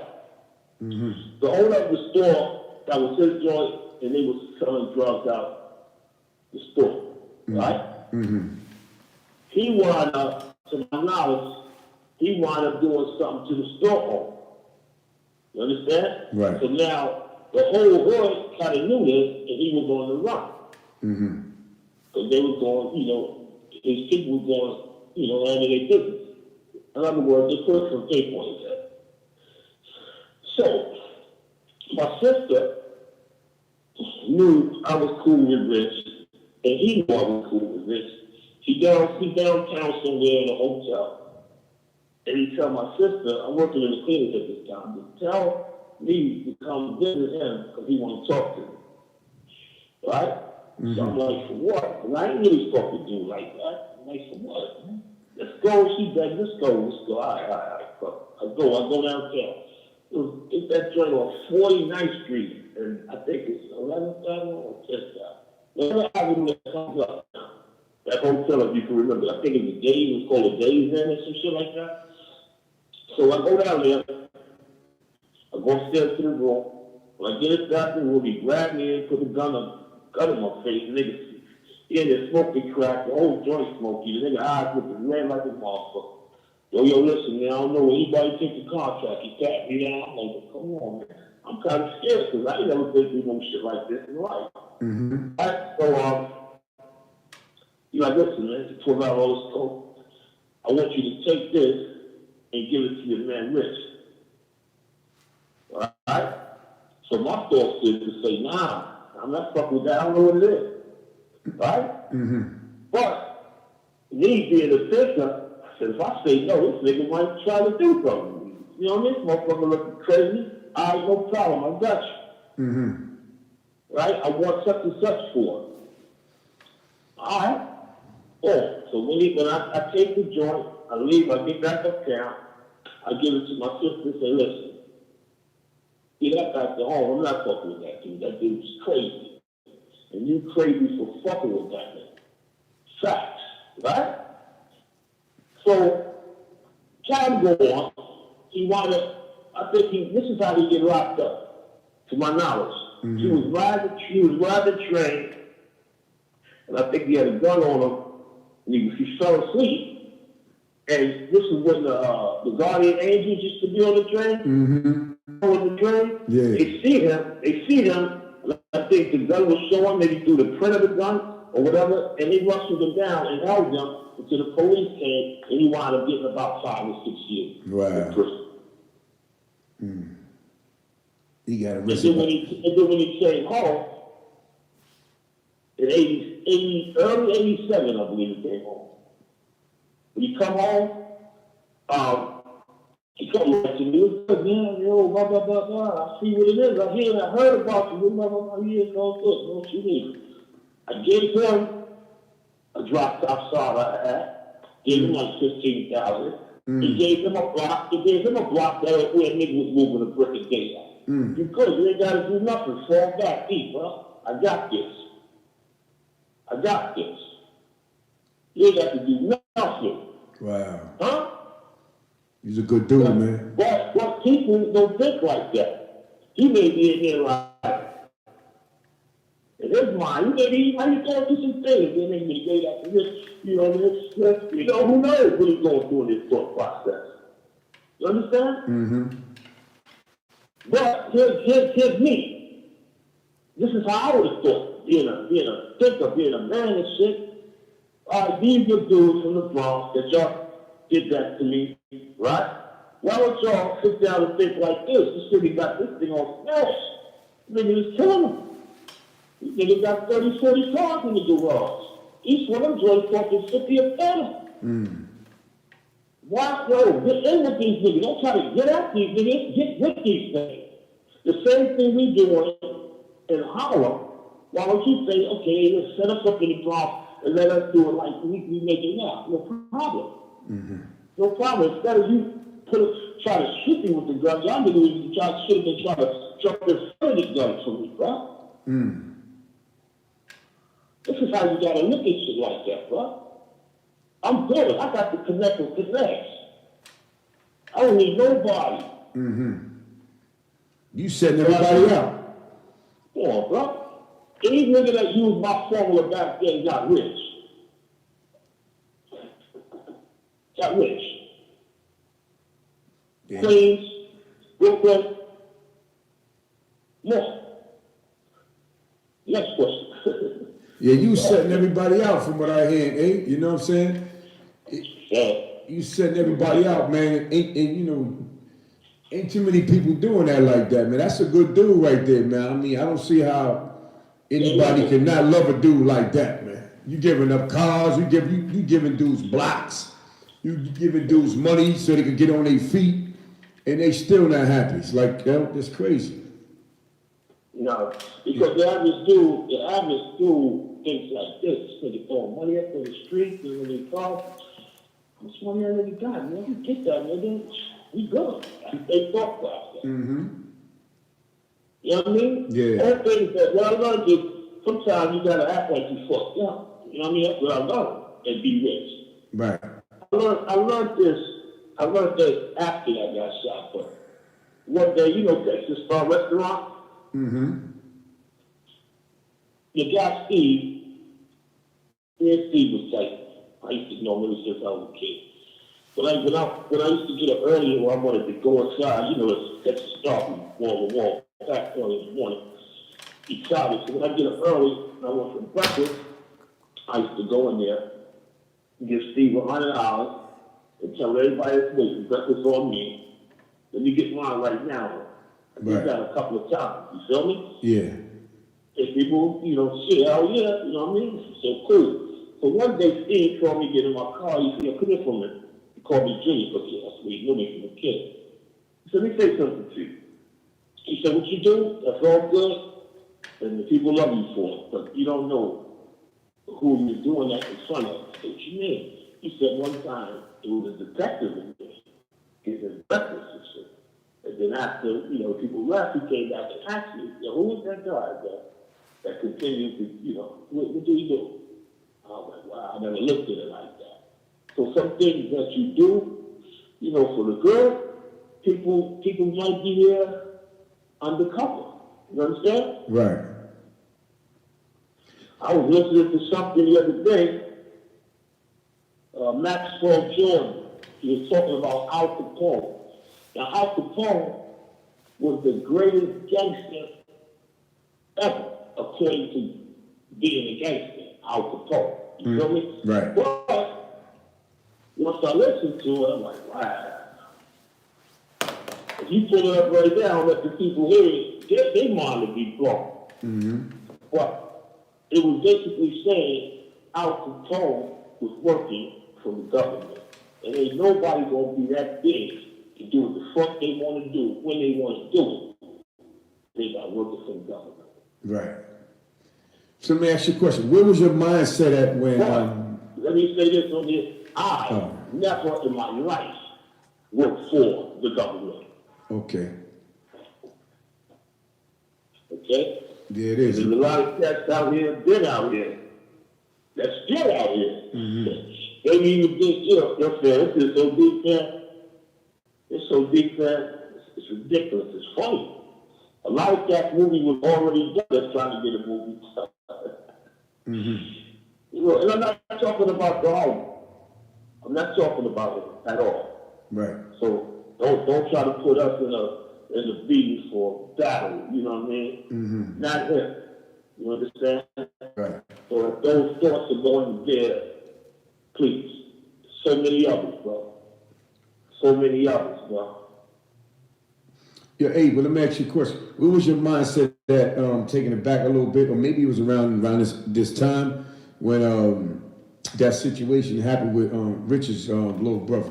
Mm-hmm. The owner of the store, that was his joint, and they was selling drugs out the store, right? Mm-hmm. He wound up, to my knowledge, he wound up doing something to the store owner. You understand? Right. So now, the whole hood kind of knew this, and he was on the run. Mm-hmm. So they were going, you know, his people were going, you know, out of their business. In other words, they put some tape on his head. So, my sister knew I was cool with Rich, and he knew I was cool with Rich. He downtown somewhere in a hotel, and he tell my sister, I'm working in the clinic at this time, to tell me to come visit him because he want to talk to me. Right? Mm-hmm. So I'm like, for what? And I ain't really supposed to do like that. I'm like, for what? Let's go. She begged, let's go. All right. I go downtown. It's that joint on 49th Street, and I think it's 11th Avenue or 10th Avenue. Whatever avenue that comes up. That hotel, if you can remember, I think it was called a Days Inn or some shit like that. So I go down there, I go upstairs to the room. When I get inside the room, he grabbed me and put a gun in my face. The nigga, he in there smoking crack, the whole joint smoky. The nigga eyes looking red like a motherfucker. Yo, listen, man, I don't know when anybody take the contract. He tapped me down. I'm like, come on, man. I'm kind of scared because I ain't never been through no shit like this in life. Mm-hmm. Right? So, you're like, listen, man, you pull out all this coke. I want you to take this and give it to your man Rich. All right? So my thoughts is to say, nah, I'm not fucking with that. I don't know what it is. Right? Mm-hmm. But me being a thinker, I said, if I say no, this nigga might try to do something. You know what I mean? Motherfucker looking crazy. All right, no problem. I got you. Mm-hmm. Right? I want such and such for it. All right. Oh, so when I take the joint, I leave, I get back uptown, I give it to my sister and say, listen, get that back to home. I'm not fucking with that dude. That dude's crazy. And you crazy for fucking with that man. Facts, right? So, time go on. He wanted, I think this is how he get locked up, to my knowledge. Mm-hmm. He was riding the train, and I think he had a gun on him. He fell asleep, and this is when the guardian angels used to be on the train. Mm-hmm. On the train, yeah. They see him. I think the gun was showing, maybe through the print of the gun or whatever, and they rustled him down and held him until the police came, and he wound up getting about 5 or 6 years in prison. Mm. He got arrested. And then when he came home, in early 87, I believe he came home. When he come home, he come right to me. He said, man, yo, blah, blah, blah, blah. I see what it is. I heard about you. Blah, blah, blah. Yeah, it's all good. What you need? I gave him a drop top side I had. Gave him like 15,000. He gave him a block. Where a nigga was moving a brick a day at. You good. You ain't got to do nothing. Fall back deep, bro. I got this. You ain't got to do nothing. Wow. Huh? He's a good dude, man. But people don't think like that. He may be in here like, in his mind, how you going through some things, and then he gave after this, you know, who knows what he's going through in his thought process. You understand? Mm-hmm. But here's me. This is how I would have thought, being a thinker, being a man and shit. All right, these are dudes from the Bronx that y'all did that to me, right? Why don't y'all sit down and think like this? This nigga got this thing on smash. This nigga is killing him. This nigga got 30, 40 cars in the garage. Each one of them joints talking 50 a phantom. Why, yo, get in with these niggas. Don't try to get at these niggas. Get with these things. The same thing we doing in Harlem. Why don't you say, okay, let's set us up in the Bronx and let us do it like we make it now? No problem. No problem. Instead of you try to shoot me with the gun, y'all niggas try to shoot me and try to jump in front of the gun for me, bro. This is how you gotta look at shit like that, bro. I'm good. I got to connect with connects. I don't need nobody. You setting everybody out. Come on, bro. Any nigga that used my formula back then got rich. Got rich. Yeah. Queens, Brooklyn, more. Next question. Yeah, you setting everybody out from what I hear, eh? You know what I'm saying? Yeah. You setting everybody out, man. Ain't too many people doing that like that, man. That's a good dude right there, man. I mean, I don't see how anybody can not love a dude like that, man. You giving up cars, you giving dudes blocks, you giving dudes money so they can get on their feet, and they still not happy. It's like, that's crazy. No, because the average dude thinks like this. Nigga throwing money up in the street, doing their cars. How much money that nigga got, man? You get that, nigga. We good. They thought process. You know what I mean? Yeah. All things that, what I learned is, sometimes you gotta act like you fucked up. You know what I mean? That's what I learned, and be rich. Right. I learned this after I got shot, but one day, you know, Texas Star Restaurant? The guy Steve was like, I used to know him since I was a kid. When I used to get up early when I wanted to go inside, you know, it's Texas Star from wall to wall, back early in the morning. He tried it. So when I get up early and I went for breakfast, I used to go in there and give Steve $100 and tell everybody that's waiting, breakfast on me. Let me get mine right now. I did that a couple of times. You feel me? Yeah. And people, you know, shit, hell yeah, you know what I mean? So cool. So one day Steve called me, get in my car. He said, come here for a minute. He called me Junior because that's what he knew me from a kid. He said, let me say something to you. He said, what you do, that's all good, and the people love you for it, but you don't know who you're doing that in front of. I said, what you mean? He said one time, it was a detective in there, giving breakfast and shit. And then after, you know, people left, he came back and asked me, who was that guy that continued to, you know, what do you do? I was like, wow, I never looked at it like that. So some things that you do, you know, for the good, people might be there undercover. You understand? Right. I was listening to something the other day. Maxwell Jordan, he was talking about Al Capone. Now, Al Capone was the greatest gangster ever, according to being a gangster, Al Capone. You feel me? Right. But once I listened to it, I'm like, wow. If you put it up right now and let the people hear it, they mind to be blown. But it was basically saying Al Capone was working for the government. And ain't nobody gonna be that big to do what the fuck they want to do when they want to do it. They got working for the government. Right. So let me ask you a question. Where was your mindset at when... let me say this on here. I never in my life worked for the government. Okay. Okay? Yeah, it is. There's a lot of cats out here, been out here, that's still out here. They even think, you know, this is so deep, man. It's so deep, man. It's ridiculous. It's funny. A lot of that movie was already done. They're trying to get a movie. You know, and I'm not talking about the home. I'm not talking about it at all. Right. So don't try to put us in a beating for battle. You know what I mean? Not him. You understand? Right. So if those thoughts are going there, please. So many others, bro. so many others, bro. Yeah, hey, but let me ask you a question. What was your mindset that taking it back a little bit, or maybe it was around this time when that situation happened with Richard's little brother?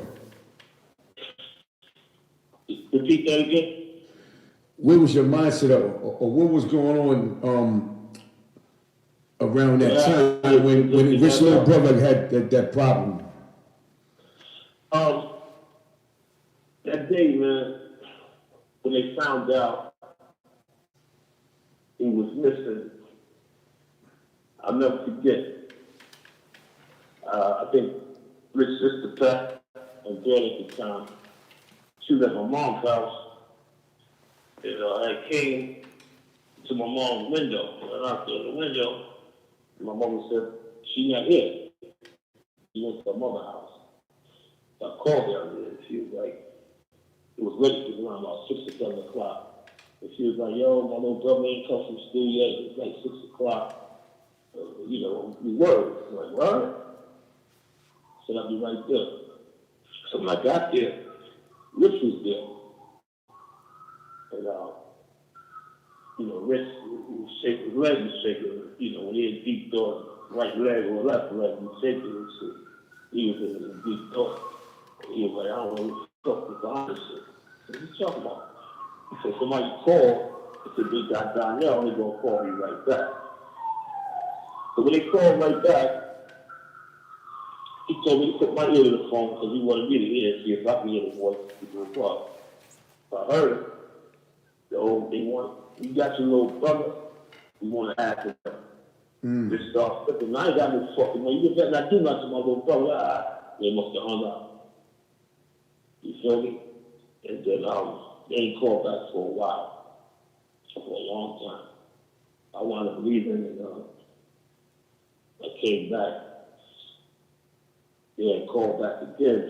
Repeat that again. What was your mindset, or what was going on around that time when Richard's little brother had that problem? That day, man, when they found out he was missing, I'll never forget. I think Rick's sister Pat and Dad at the time, she was at my mom's house. And I came to my mom's window. And I knocked on the window. And my mother said, "She's not here. She went to her mother's house." So I called her and she was like, it was late, it was around about 6 or 7 o'clock. And she was like, "Yo, my little brother ain't come from school yet. It's like 6 o'clock. We worried." I'm like, "What?" I said, "I'll be right there." So when I got there, Rich was there. And, Rich was shaking, his leg was shaking. When he had deep thought, right leg or left leg was shaking. So he was in a deep thought. He was like, "I don't know what the fuck is behind this shit." What are you talking about? He said, "Somebody called." He said, "Big guy Donnell, he's going to call me right back." So when they called right back, he told me to put my ear to the phone because he wanted me to hear and see if I could hear the voice of the report. So I heard it. You got your little brother, we want to ask him. Just start flipping. I ain't got no fucking money. You better not do nothing to my little brother. They must have hung up. You feel me? And then they ain't called back for a while, for a long time. I wound up leaving and I came back. They had called back again.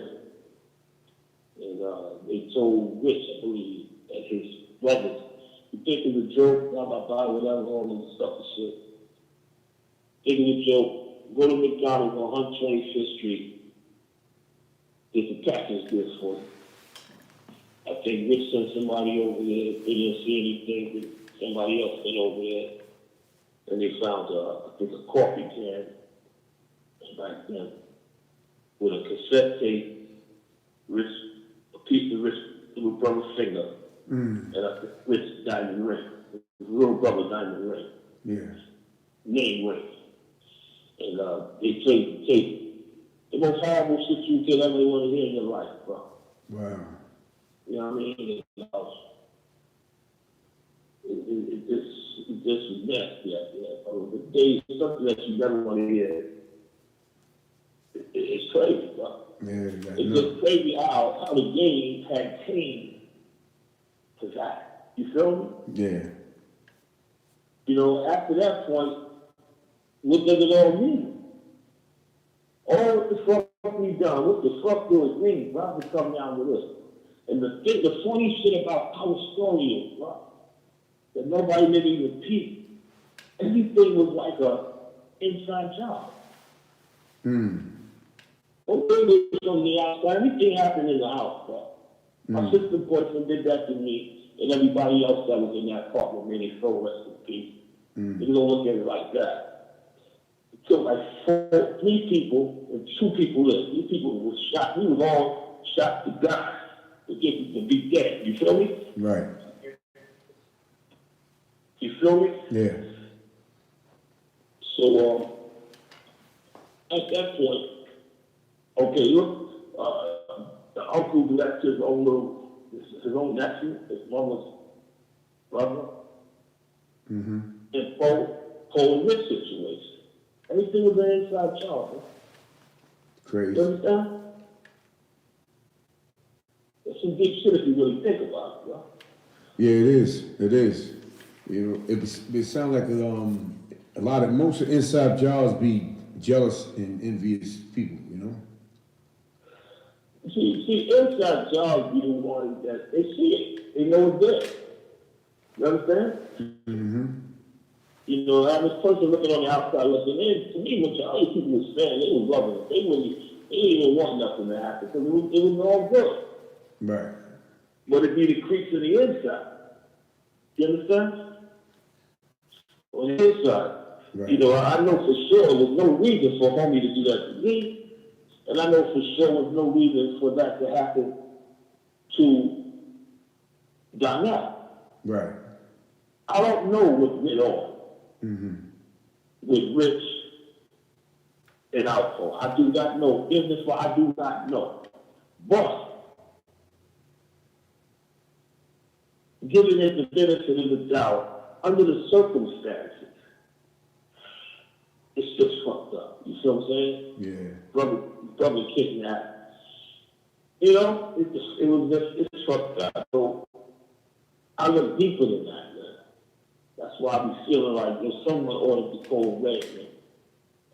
And they told Rich, I believe, and his brothers, "You think it's a joke, blah, blah, blah, whatever, all this stuff and shit. Think it's a joke. Go to McDonald's on 125th Street. There's a package there for you." I think Rich sent somebody over there. They didn't see anything, but somebody else went over there. And they found, I think, a coffee can back then with a cassette tape, a piece of Rich's little brother's finger, and a Rich's diamond ring, his little brother's diamond ring. Yeah. Name ring. And they played the tape. The most horrible shit you could ever want to hear in your life, bro. Wow. You know what I mean? It just was nasty out there. The day, something that you never want to hear. It's crazy, bro. Yeah, it's just crazy how the game had came to that. You feel me? Yeah. After that point, what does it all mean? All what the fuck we done? What the fuck do it mean? Why we come down with this? And the funny shit about our story is, bro, that nobody didn't even repeat. Everything was like a inside job. Everything was from the outside. Everything happened in the house, bro. My sister boyfriend did that to me, and everybody else that was in that apartment, man, they so rest in peace. You don't look at it like that. It killed like 3 people, and 2 people lived. 3 people were shot. We was all shot to die to get to be dead. You feel me? Right. You feel me? Yeah. So, at that point, okay, look, the uncle left his own nephew, his mother's brother, in Paul and Rich situation. Everything was an inside job, bro. Crazy. You understand? That's some big shit if you really think about it, bro. Yeah, it is. It is. It sounds like most of inside jobs be jealous and envious people, See, inside jobs be the ones that they see it. They know it's there. You understand? Average person looking on the outside looking in, to me, what the other people were saying, they was loving it. They didn't even want nothing to happen because it was all good. Right. But it be the creeps in the inside. You understand? On the inside. Right. You know, I know for sure there's no reason for homie to do that to me. And I know for sure there's no reason for that to happen to Donnell. Right. I don't know what went on with Rich and Alpo. I do not know. Business, I do not know. But giving it the benefit of the doubt, under the circumstances, it's just fucked up. You see what I'm saying? Yeah. Brother kidnapped. You know, it was just, it's fucked up. So I look deeper than that, man. That's why I be feeling like if someone ordered the cold red, man.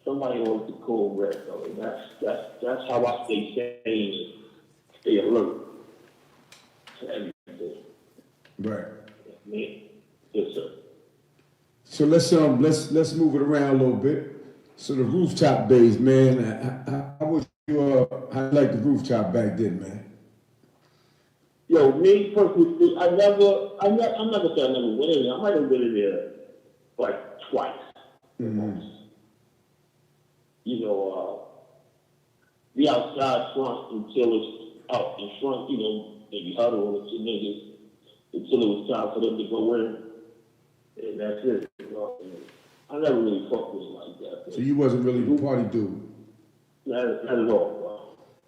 Somebody ordered the cold red, though. And that's how I stay sane and stay alert to everything. Right. Yeah. Yes, sir. So let's move it around a little bit. So the rooftop days, man. How was you? How you like the rooftop back then, man? Yo, me personally, I'm not gonna say I never went in there. I might have been in there like twice. You know, the outside front until it's out in front, you know, maybe huddle with your niggas until it was time for them to go in. And that's it. You know? I never really fucked with it like that. So you wasn't really the party dude? Not at all, bro.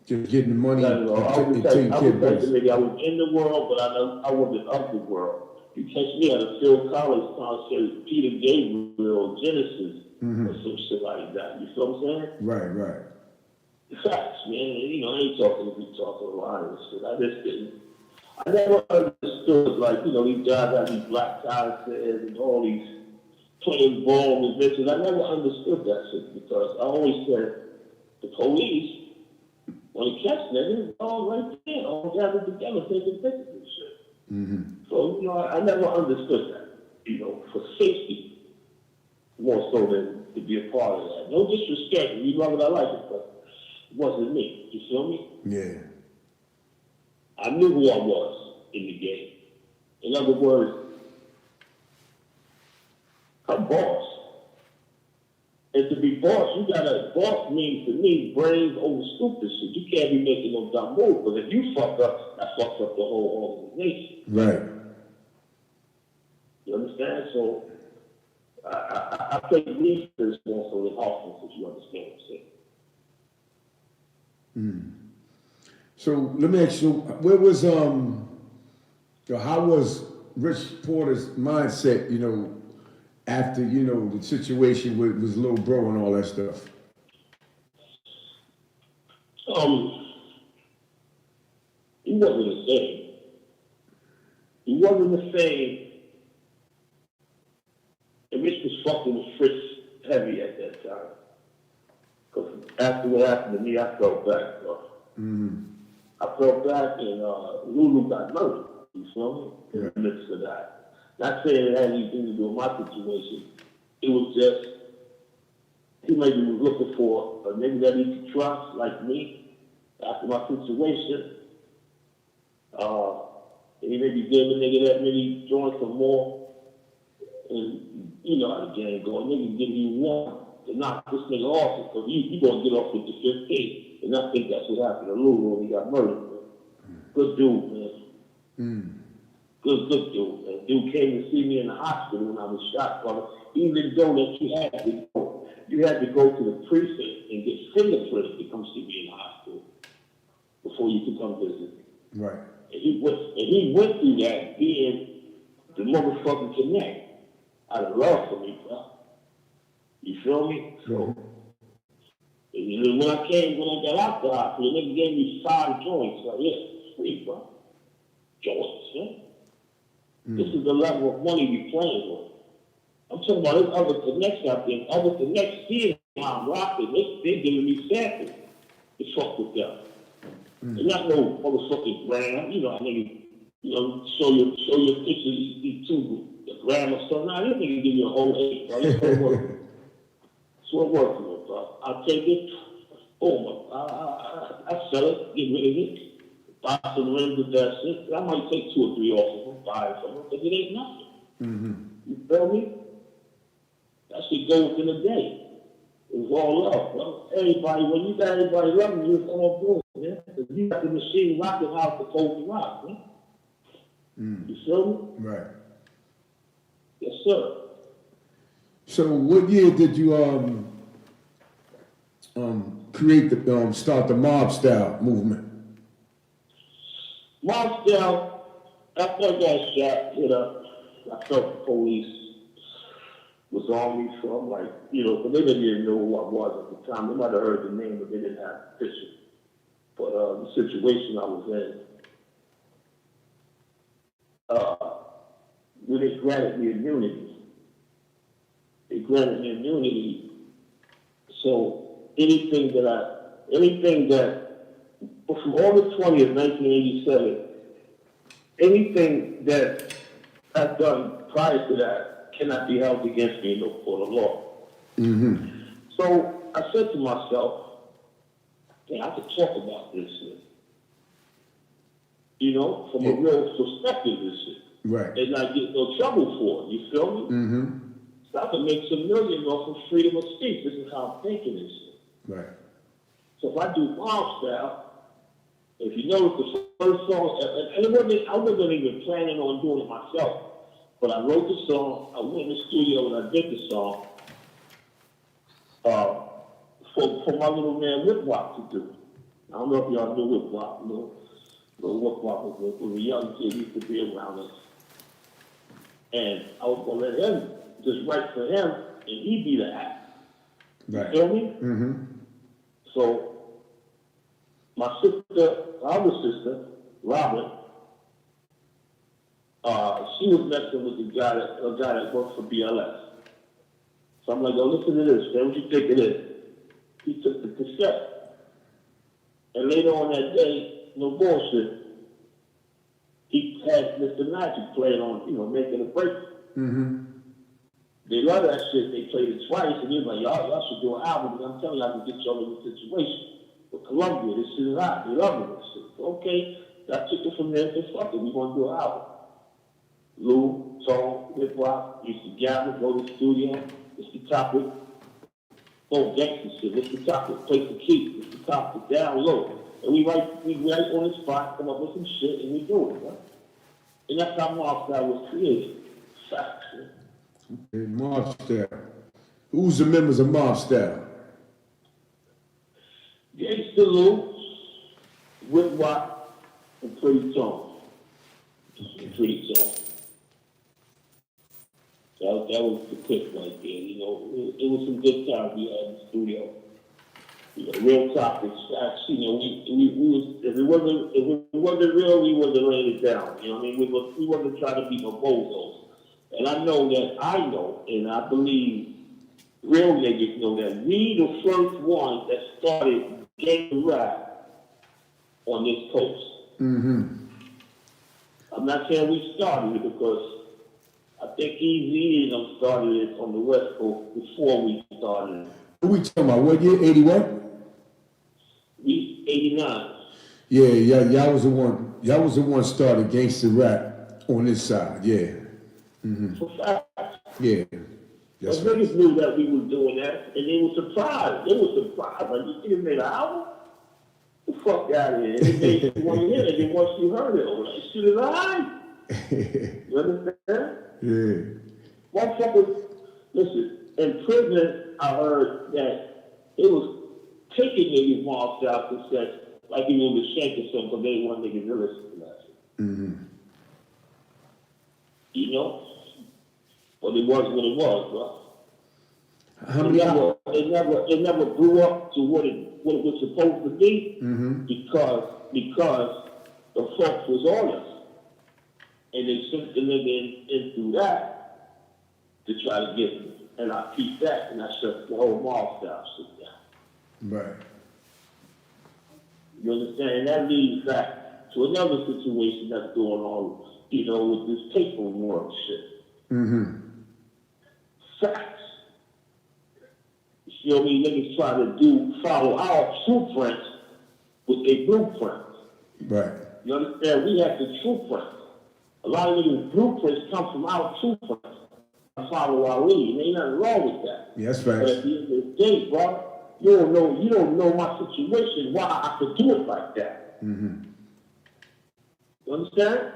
Just getting the money Not at all. I and would taking say care of business. maybe I was in the world, but I wasn't of the world. You catch me at a Phil Collins concert, Peter Gabriel, Genesis, or some shit like that. You feel what I'm saying? Right. Facts, man. You know, I ain't talking to be talking a lot of shit. I just didn't. I never understood, like, you know, these guys got these black ties and all these playing ball with bitches. I never understood that shit because I always said the police, when they catch niggas, all right there, all gathered together, taking pictures and shit. So, you know, I never understood that, you know, for safety, more so than to be a part of that. No disrespect, you love it, I like it, but it wasn't me. You feel me? Yeah. I knew who I was in the game. In other words, I'm boss. And to be boss, boss means to me brains over stupid shit. You can't be making no dumb moves, because if you fuck up, that fucks up the whole organization. Right. You understand? So I play defense more so than offense, if you understand what I'm saying. So let me ask you, where was how was Rich Porter's mindset, you know, after, you know, the situation with his little bro and all that stuff? He wasn't the same. He wasn't the same. And Rich was fucking with Fritz heavy at that time. Because after what happened to me, I felt back, bro. I felt back and Lulu got murdered. You feel me? In the midst of that. Not saying it had anything to do with my situation. It was just, he maybe was looking for a nigga that he could trust, like me, after my situation. And he maybe gave a nigga that maybe joined some more. And you know how the game go. A nigga give you one to knock this nigga off, because you gonna get off with the 15. And I think that's what happened to Lulu when he got murdered. Good dude, man. Good dude. And dude came to see me in the hospital when I was shot, brother. Even though that you had to go to the precinct and get fingerprints to come see me in the hospital before you could come visit. Right. And he went through that being the motherfucking connect out of love for me, bro. You feel me? So, and when I got out the hospital, the nigga gave me 5 joints. So yeah, free, bro. Joints, yeah. This is the level of money we playing with. I'm talking about this other connects out there. Other connects seeing how I'm rocking. They're giving me samples to fuck with them. And not no motherfucking gram. You know, I nigga, you know, show your pictures, these 2 gram or something. Nah, this nigga give you a whole 8, bro. That's what work. That's what work for me, bro. I'll take it. Boom. I sell it, get rid of it. buy some rims with that shit. I might take 2 or 3 off of them, buy it from them, because it ain't nothing. You feel me? That shit go within a day. It was all love, bro. Everybody, when you got everybody loving you, it's all good, man. Because you got the machine rocking out the cold rock, man. You feel me? Right. Yes, sir. So what year did you create the start the mob style movement? Mob style, after I got shot, I felt the police was on me, so I'm like, but they didn't even know who I was at the time. They might have heard the name, but they didn't have the picture. But the situation I was in, when they granted me immunity, so anything that, from August 20th, 1987, anything that I've done prior to that cannot be held against me in no court of law. So I said to myself, I could talk about this shit. From a real perspective, this shit. Right. And not get no trouble for it, you feel me? So I can make some million off of freedom of speech. This is how I'm thinking this shit. Right. So if I do mob style, if you notice the first song, and I wasn't even planning on doing it myself. But I wrote the song, I went in the studio and I did the song for my little man Whip Wop to do. I don't know if y'all knew Whip Wop. Little Whip Wop was a young kid, he used to be around us. And I was going to let him just write for him and he'd be the act. Right. You feel me? So my other sister, Robin, she was messing with a guy that worked for BLS. So I'm like, listen to this, man. What you think of this? He took the cassette. And later on that day, no bullshit, he had Mr. Magic playing on, making a break. They love that shit. They played it twice, and he was like, y'all should do an album. And I'm telling you, I can get y'all in this situation. But Columbia, this shit is hot. They love this shit. So, okay, I took it from there and said, fuck it, we're going to do an album. Lou, Tone, Hip Hop, used to gather, go to the studio. It's the topic. Oh, gangsta shit. What's the topic? Place the key. It's the topic. Down low. And we write on the spot, come up with some shit, and we do it, right? And that's how mob style was created. Facts, man. Okay, mob style. Who's the members of mob style? Gangsta Lou, Whip Wop, and Pretty Tone. Pretty Tone. That was the clip right there. It was some good times we had in the studio. Real topics, facts. We was if it wasn't real, we wasn't laying it down. You know what I mean? We wasn't trying to be no bozos. And I know, and I believe real niggas know that we the first ones that started gangsta rap on this coast. I'm not saying we started it because I think Easy and them started it on the West Coast before we started it. What we talking about? What year? 81? We 89. Yeah, y'all was the one started gangster rap on this side. Yeah. For fact. Yeah. That's But niggas knew that we were doing that, and they were surprised. Like, you think it made an album? The fuck out of here. They made you want to hear it, and once you heard it, like, shit is alright. You understand? Yeah. Motherfuckers, listen, in prison, I heard that it was taking niggas mob style cassettes like he was a shank or something, because they didn't want niggas to listen to that shit. But it was what it was, bro. How many hours? It never grew up to what it was supposed to be because the folks was on us. And they sent the nigga in through that to try to get me. And I peeped that and I shut the whole mob style shit down. Right. You understand? And that leads back to another situation that's going on, with this paper work shit. Facts. You feel me? Niggas try to follow our blueprints with their blueprints. Right. You understand? We had the blueprints. A lot of these blueprints come from our blueprints. I follow our lead. Ain't nothing wrong with that. Yeah, that's But facts. at the end of the day, bro, you don't know my situation, why I could do it like that. Mm-hmm. You understand?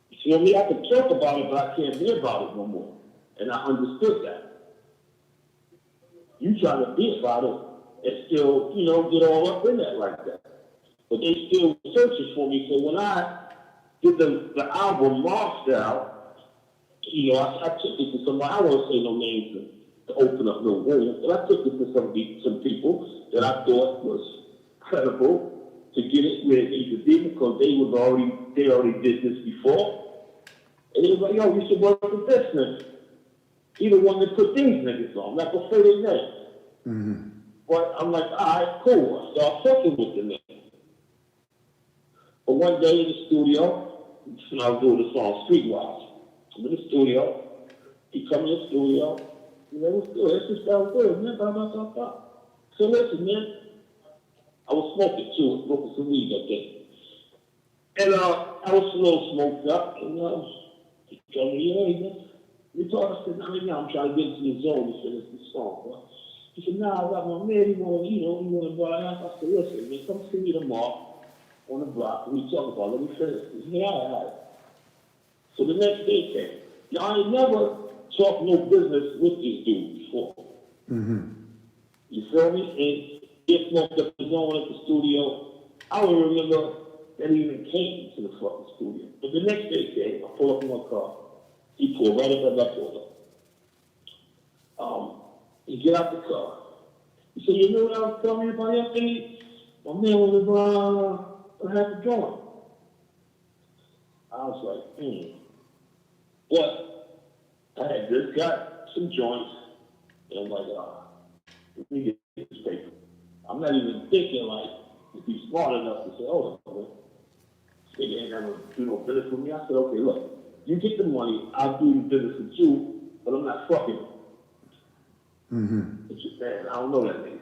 You feel me? I can talk about it, but I can't be about it no more. And I understood that. You trying to be about it and still, get all up in that like that. But they still searching for me. So when I did the album Marched Out, I took it to somebody, I won't say no names to open up no rooms, but I took it to some people that I thought was credible to get it where it needed to be because they already did this before. And they was like, yo, you should work with this nigga. He the one that put these niggas on. I'm not gonna say their names. Mm-hmm. But I'm like, all right, cool. I start fucking with the nigga. But one day in the studio, I was doing the song Streetwise. I'm in the studio. He come in the studio. What's good? This just sounds good, man. Blah, blah, blah, blah. So listen, man. I was smoking too. Smoking some weed that day. And I was a little smoked up. And he told me, man. We talked. I said, I'm trying to get into the zone to finish this song, bro. He said, I got my man. He want to buy out. I said, listen, man, come see me tomorrow on the block. And we talk about it. Let me finish this. He said, all right. So the next day came. I ain't never talked no business with this dude before. Mm-hmm. You feel me? And he smoked up his own at the studio. I don't remember that he even came to the fucking studio. But the next day came. I pull up in my car. He pulled right up as I pulled up. He get out the car. He said, you know what I was telling you about yesterday? My man was gonna have a joint. I was like, But I had just got some joints, and I'm like, let me get this paper. I'm not even thinking like to be smart enough to say, this nigga ain't gonna do no business with me. I said, okay, look, you get the money, I'll do the business with you, but I'm not fucking. Mm-hmm. It's just man, I don't know that nigga.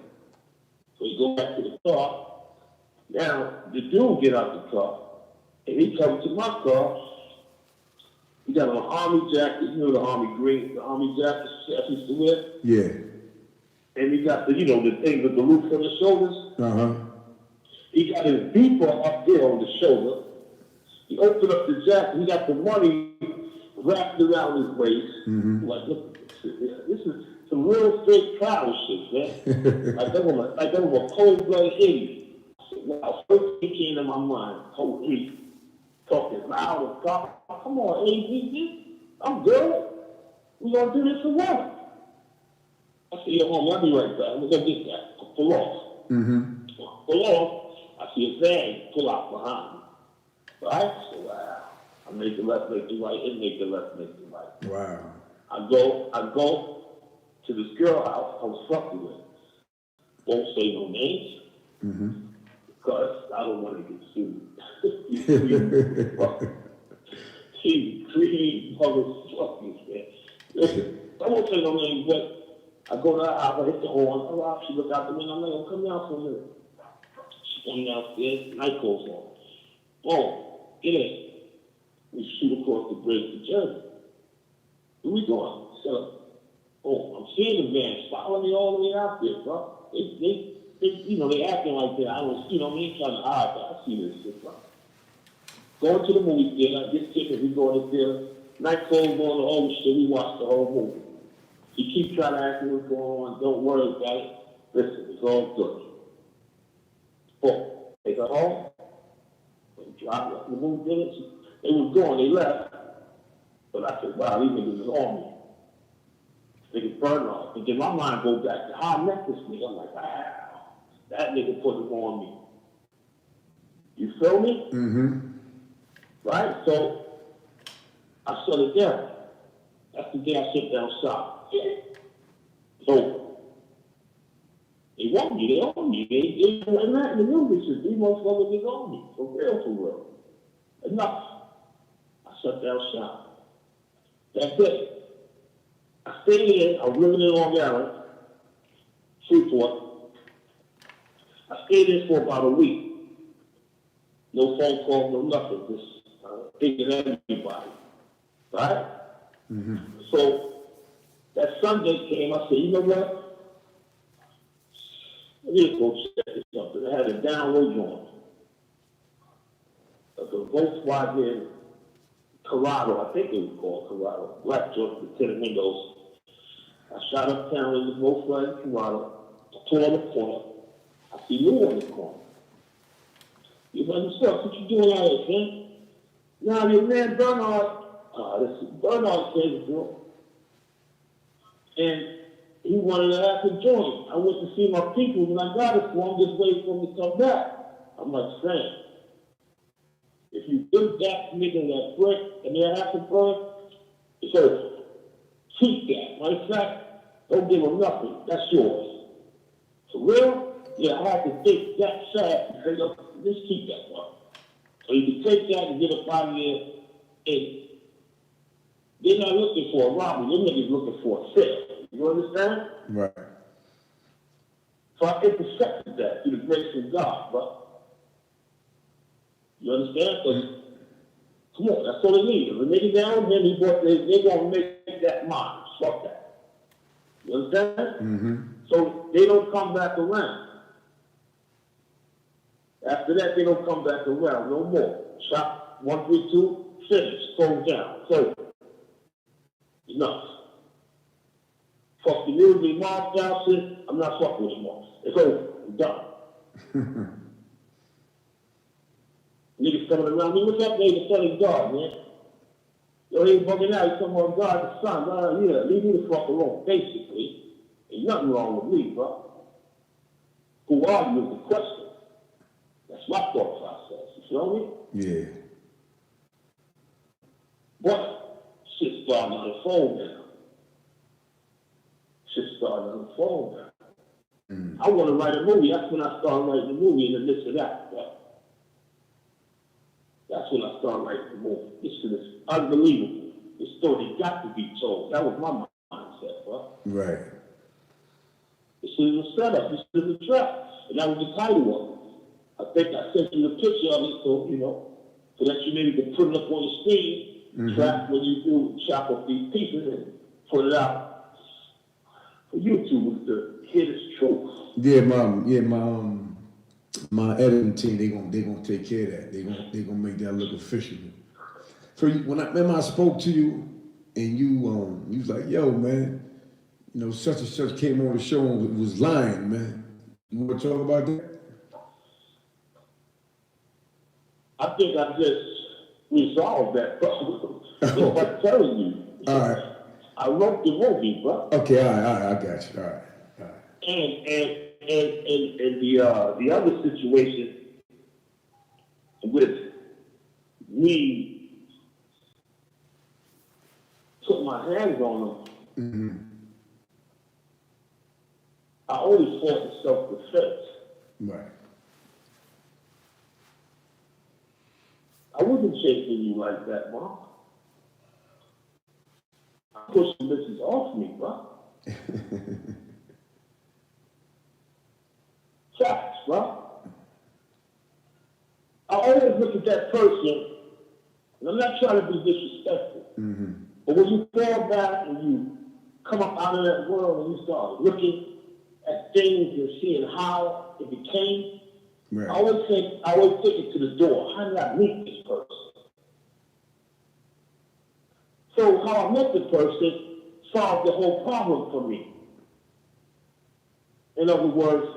So he go back to the car. Now the dude get out the car, and he comes to my car. He got an army jacket, the army green, the army jacket Chef used to wear. Yeah. And he got the thing with the roof on the shoulders. Uh-huh. He got his beeper up there on the shoulder. He opened up the jacket. He got the money wrapped around his waist. Mm-hmm. Like, look, this is some real straight travel shit, man. like that was a cold-blooded idiot. I said, wow, first thing came to my mind, cold idiot. Talking loud and talking. Come on, AZ, I'm good. We gonna do this for what? I said, yo, homie, I'll be right back. We're gonna get that. Pull off. Mm-hmm. Pull off. I see a van pull out behind me. Right? So I make the left, make the right, and make the left, make the right. Wow. I go to this girl house I was fucking with. Won't say no names. Mm-hmm. Because I don't want to get sued. She's three motherfuckers, man. Listen, I won't say no names, but I go to her house, I hit the horn, she look out the window, I'm like, oh, come down for a minute. She comes downstairs, night goes on. Boom, get in. We shoot across the bridge to Jersey. Where we going? So, I'm seeing the van following me all the way out there, bro. They acting like that. I was, they ain't trying to hide, but I see this shit, bro. Going to the movie theater, I get tickets, we go to the theater. Night clothes on the whole shit, we watch the whole movie. He keeps trying to ask me what's going on, don't worry about it. Listen, it's all good. Boom. They go home, they dropped up in the movie theater. They was gone, they left. But I said, wow, these niggas is on me. Niggas burn off. And then my mind goes back to how I met this nigga. I'm like, that nigga put it on me. You feel me? Mm-hmm. Right? So I shut it down. That's the day I shut down shop. It's over. They want me, they own me. They not in the music shit. These motherfuckers is on me. For real. Enough. I shut down shop. That's it. I stayed in, I was living in Long Island, Freeport. I stayed in for about a week. No phone call, no nothing. Just thinking everybody. Right? Mm-hmm. So that Sunday came, I said, you know what? Let me go check this something. I had a download joint. Of a Volkswagen Corrado, I think it was called Corrado. Black joint with tinted windows. I shot uptown in the Volkswagen Corrado. I pull on the corner. I see you on the corner. You like, what's up? What you doing out here, man? Now, your man Bernard, this is Bernard says, bro. And he wanted to have to join. I went to see my people and I got it for him, just waiting for him to come back. I'm like, Sam, if you give that nigga that brick and they have to burn, it's over. Keep that. Matter of fact, don't give him nothing. That's yours. For real? Yeah, I had to take that shot and say, look, just keep that one. So you can take that and get up out of there. And they're not looking for a robbery. Them niggas looking for a sale. You understand? Right. So I intercepted that through the grace of God, bro. You understand? So, come on, that's all they need. If a nigga down him, they gonna make that mine. Fuck that. You understand? Mm-hmm. So they don't come back around. After that, they don't come back around no more. Shot 132, finish, close down, close. Enough. Fuck the music, mob style shit. I'm not fucking with anymore. It's over. I'm done. Niggas coming around me. What's up, nigga? Telling God, man. Yo, he ain't bugging out. He's talking about God the Son. Yeah, leave me the fuck alone, basically. Ain't nothing wrong with me, bro. Who are you is the question. That's my thought process. You feel me? Yeah. But shit starting on the phone now. Shit starting on the phone now. Mm. I want to write a movie. That's when I started writing the movie in the midst of that, bro. That's when I started writing the movie. This shit is unbelievable. This story got to be told. That was my mindset, bro. Right. This is a setup. This is a trap. And that was the title of it. I think I sent you the picture of it, so, you know, so that you maybe could put it up on the screen, track when you do chop up these pieces and put it out for YouTube to hear this truth. Yeah, my editing team, they gonna take care of that. They gonna make that look official. So when I spoke to you and you was like, yo, man, you know, such and such came on the show and was lying, man. You wanna talk about that? I think I just resolved that problem. Just by telling you. All right. I wrote the movie, bro. Okay, all right, I got you. All right. And the other situation with me put my hands on them, I only fought in self-defense. Right. I wasn't chasing you like that, Mom. I pushed the bitches off me, bro. Facts, bro. I always look at that person, and I'm not trying to be disrespectful, but when you fall back and you come up out of that world and you start looking at things and seeing how it became, Right. I always take it to the door. How did I meet this person? So how I met the person solved the whole problem for me. In other words,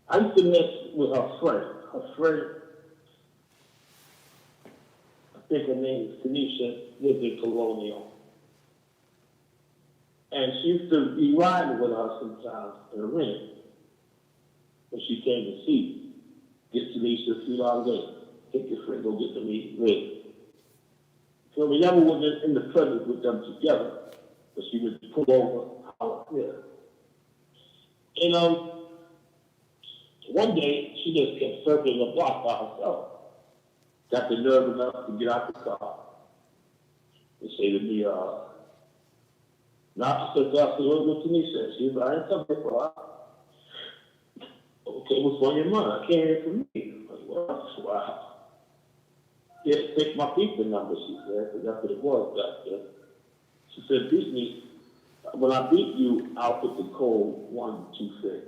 I used to mess with her friend. Her friend, I think her name is Tanisha, lived in Colonial. And she used to be riding with her sometimes in the rain. When she came to see, get Tanisha a few hours later. Take your friend, go get the meat ready. So we never was in the presence with them together, but she would pull over out there. And one day, she just kept circling the block by herself. Got the nerve enough to get out the car and say to me, I said, what Tanisha? She was like, I ain't coming for her. Okay, what's on your mind? I can't hear from me. I'm like, well, wow. Yeah, take my people number, she said, because that's what it was back then. She said, beat me. When I beat you, I'll put the code 126,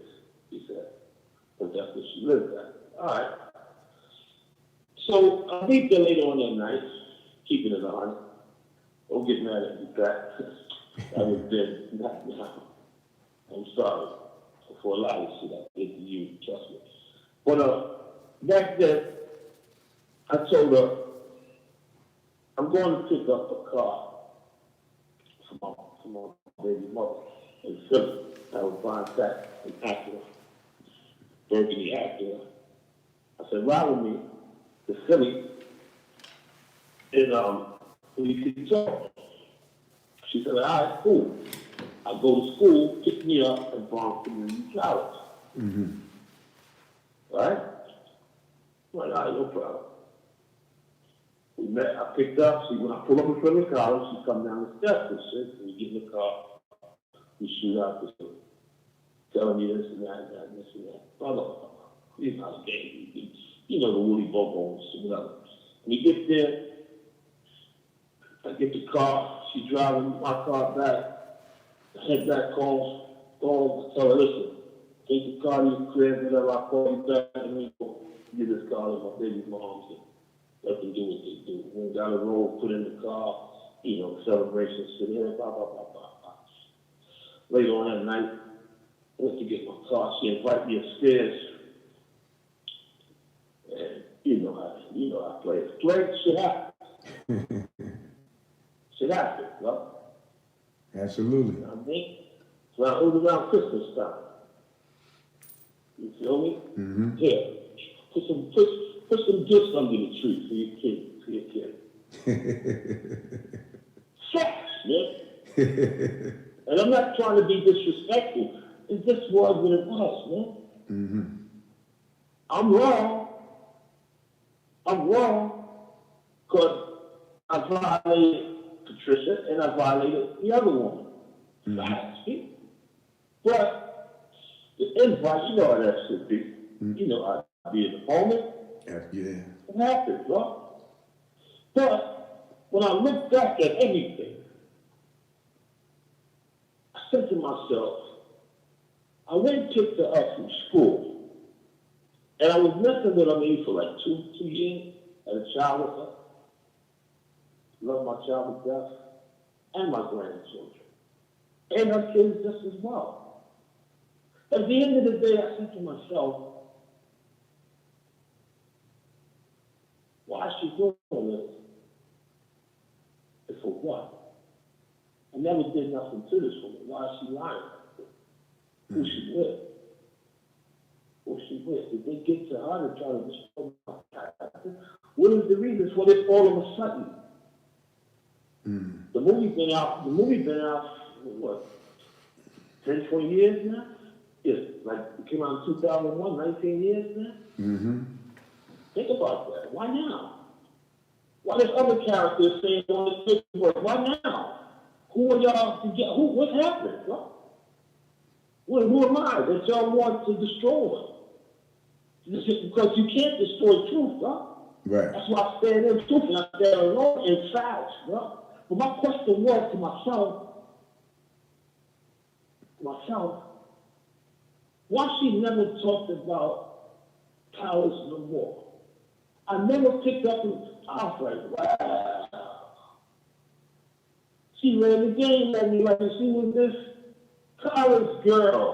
she said. Because that's where she lived at. All right. So I beat her later on that night, keeping it on. Don't get mad at me, Pat. That was then, not now. I'm sorry for a lot of shit I did to you, trust me. But back then, I told her, I'm going to pick up a car for my baby mother in Philly. I was buying that in Acura, Burgundy Acura. I said, ride with me to Philly, and we could talk. She said, all right, cool. I go to school, pick me up, and bomb community college. Mm-hmm. All right? I'm like, all right, no problem. We met, I picked up, when I pull up in front of the college, she come down the steps and shit, and we get in the car, we shoot out the shit, telling me this and that and that and this and that. Blah, blah, blah. He's not a game. You know, the woolly bobos, whatever. We get there, I get the car, she driving my car back, I head back home, tell her, listen, take the car to your crib, whatever, I call you back, and we go get this car to my baby mom's, and let them do what they do. Went down the road, put in the car, celebration, sit here, blah, blah, blah, blah, blah. Later on that night, I went to get my car, she invited me upstairs, and you know how I play it. Play, shit happens. Shit happens, no? Absolutely. You know what I mean? So it was around Christmas time. You feel me? Mm-hmm. Here, put some gifts under the tree for your kid. Sex, man. And I'm not trying to be disrespectful. It just was what it was, man. Mm-hmm. I'm wrong because I violated Patricia and I violated the other woman. Mm-hmm. But the invite, you know how that should be. Mm-hmm. You know, I'd be in the moment. Yeah. It happened, bro. But when I look back at everything, I said to myself, I went and picked her up from school, and I was messing with her maybe for like two years, had a child with her. Love my child to death, and my grandchildren, and her kids just as well. At the end of the day, I said to myself, why is she doing this? And for what? I never did nothing to this woman. Why is she lying? Who she with? Who she with? Did they get to her to try to destroy my character? What is the reason for this all of a sudden? The movie's been out, what, 10, 20 years now? Yeah, like it came out in 2001, 19 years now? Mm-hmm. Think about that. Why now? Why there's other characters saying on the paperwork? Why now? Who are y'all to get? What happened? What? Who am I that y'all want to destroy? Because you can't destroy truth, bro. Right. That's why I stand in truth and I stand alone in facts, bro. But my question was to myself, why she never talked about powers no more? I never picked up and I was like, wow. She ran the game at me like she was this college girl.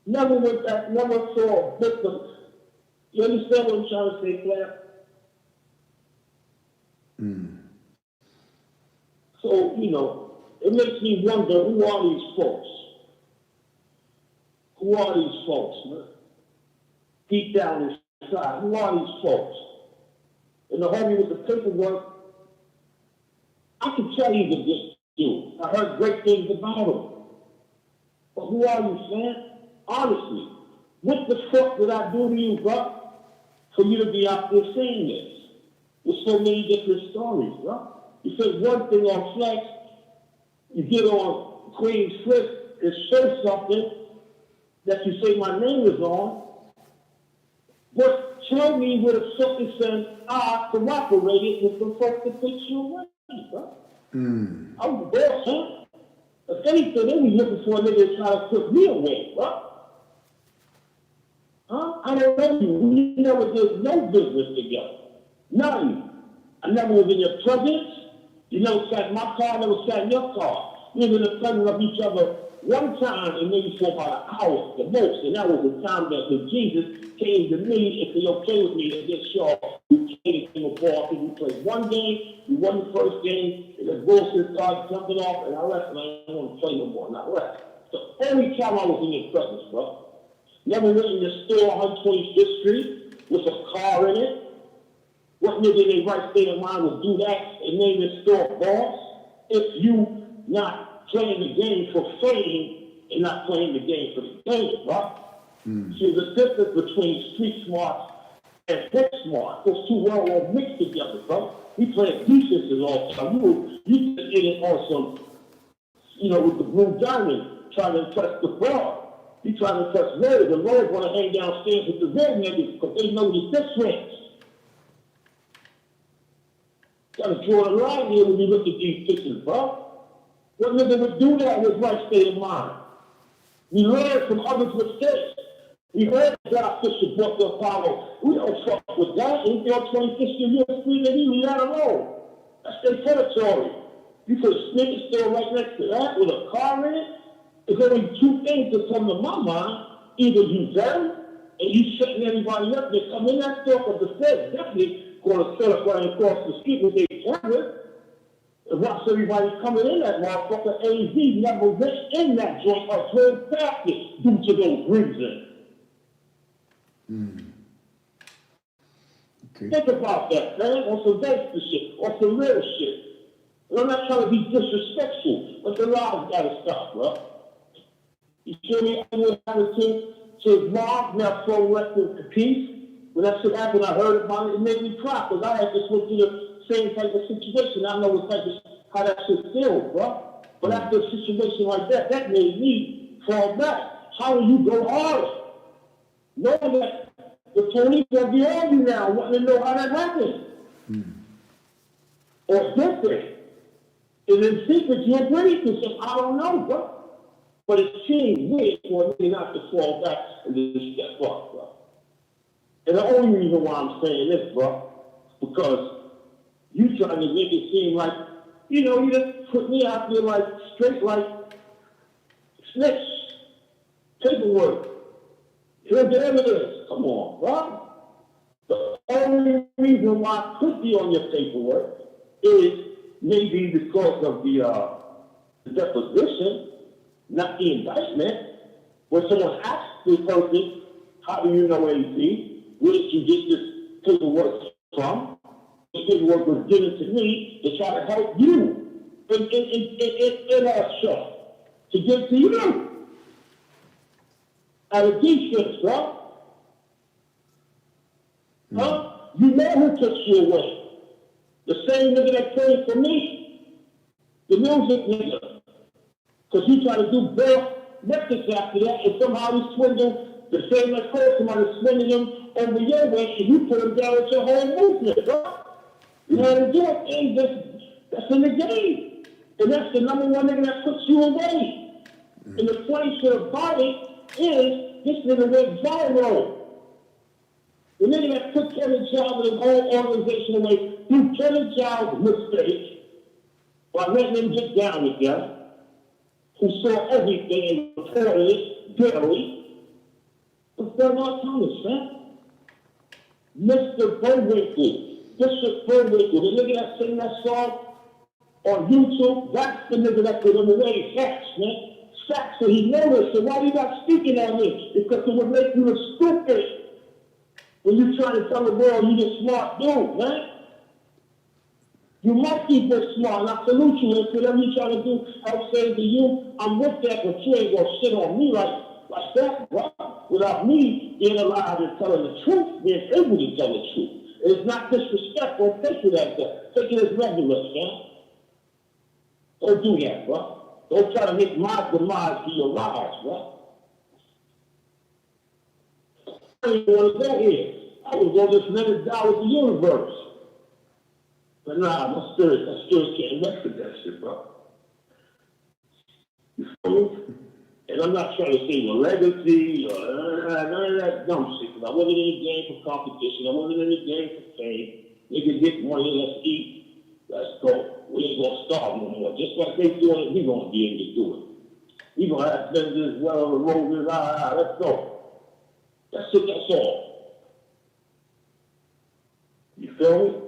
Never went back, never saw a victim. You understand what I'm trying to say, Claire? So, it makes me wonder, who are these folks? Who are these folks, man? Deep down inside, who are these folks? And the homie with the paperwork, I can tell you the good dude. I heard great things about him. But who are you, man? Honestly, what the fuck did I do to you, bro? For you to be out there saying this? With so many different stories, bro. You said one thing on Flex, you get on Queen's Fritz and show something that you say my name is on. What tell me where the something says I cooperated with the folks to put you away, bro. I was the boss, huh? If anything, they was looking for a nigga to try to put me away, bro. Huh? I don't know you. We never did no business together. None. I never was in your presence. You never sat in my car, I never sat in your car. We were in the presence of each other one time and maybe for about an hour the most. And that was the time that when Jesus came to me and said, okay with me, and this show, we came to a ball. We played one game, we won the first game, and the bullshit started jumping off, and I left, and I didn't want to play no more, and I left. The only time I was in your presence, bro. Never went in the store on 125th Street with a car in it. What nigga in their right state of mind would do that and name his store boss if you not playing the game for fame and not playing the game for the game, bro? See, the difference between street smart and book smart, those two worlds all mixed together, bro. We play defenses all the time. You just in it on some, with the blue diamond, trying to impress the broad. You trying to impress Red. The Red want to hang downstairs with the red niggas because they know the difference. Got to draw the line here when you look at these pictures, bro. What nigga would do that with right state of mind? We learn from others' mistakes. We heard that Fisher brought the Apollo. We don't fuck with that. Ain't there 25th Street, Street, and leave that alone. That's their territory. You put a sneaker store right next to that with a car in it. There's only two things that come to my mind. Either you them and you setting everybody up. They come in that store because the Feds definitely going to set up right across the street with their cameras and watch everybody coming in that motherfucker. AZ never went in that joint or drove past it due to those reasons. Okay. Think about that, man. On some gangster shit, on some real shit. And I'm not trying to be disrespectful, but the laws gotta stop, bro. You feel me? I went down to his mom, now so rest in peace. When that shit happened, I heard about it. It made me cry because I had just went through the same type of situation. I know what type of how that shit feels, bro. But after a situation like that, that made me fall back. How do you go harder? Knowing that the police are behind you now, wanting to know how that happened. Or different. And in secret, you agree to something. I don't know, bro. But it seems weird for me not to fall back and just step up, bro. And the only reason why I'm saying this, bro, because you trying to make it seem like, you just put me out there like straight like snitch, paperwork. Here's the evidence. Come on, bro. The only reason why I could be on your paperwork is maybe because of the deposition, not the indictment. When someone asks the person, how do you know AZ? Where did you get this paperwork from? This paperwork was given to me to try to help you in our show. To give to you. Out of defense, bro. Huh? You know who took you away. The same nigga that came for me. The music nigga. Because he tried to do bad methods after that, and somehow he swindled the same like her, somebody swindled him over your way, and you put him down with your whole movement, bro. You know what I'm doing? That's in the game. And that's the number one nigga that puts you away. And the funny shit about it is, this nigga went viral. The nigga that took Kevin Chiles and his whole organization away through Kevin Chiles' mistake by letting him get down with them, who saw everything and reported it bitterly. What's going on, Thomas, man? Mr. Bullwinkle, Bishop Bullwinkle, the nigga that sang that song on YouTube, that's the nigga that put him away. Facts, man. Facts, so he noticed. So why you not speaking on me? Because it would make you look stupid. When you try to tell the world you the smart dude, man. You must be this smart, and I salute you. And whatever you try to do, I'll say to you, I'm with that, but you ain't gonna shit on me like that, bro. Without me being allowed to tell the truth, being able to tell the truth. It's not disrespectful. Take it as that. Take it as regular, man. Don't do that, bro. Don't try to make my demise be your rise, bro. I don't even want to go here. I was going to just let it die with the universe. But nah, my spirit can't mess with that shit, bro. You feel me? And I'm not trying to say the legacy or none of that dumb shit, because I wasn't in the game for competition. I wasn't in the game for fame. Niggas get money, let's eat, let's go. We ain't gonna starve no more. Just like they doing it, we gonna be able to do it. We gonna have vendors, well, the roses, let's go. That's it, that's all. You feel me?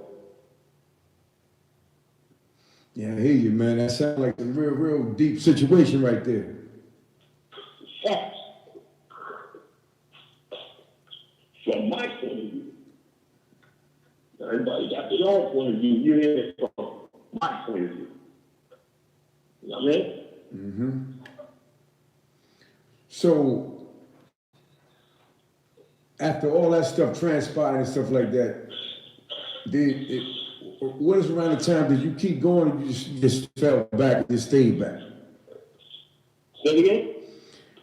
Yeah, I hear you, man. That sounds like a real deep situation right there. Facts. From my point of view. Everybody got their own point of view. You hear it from my point of view. You know what I mean? Mm-hmm. So, after all that stuff transpired and stuff like that, what is around the time did you keep going or you just fell back and just stayed back? Say it again?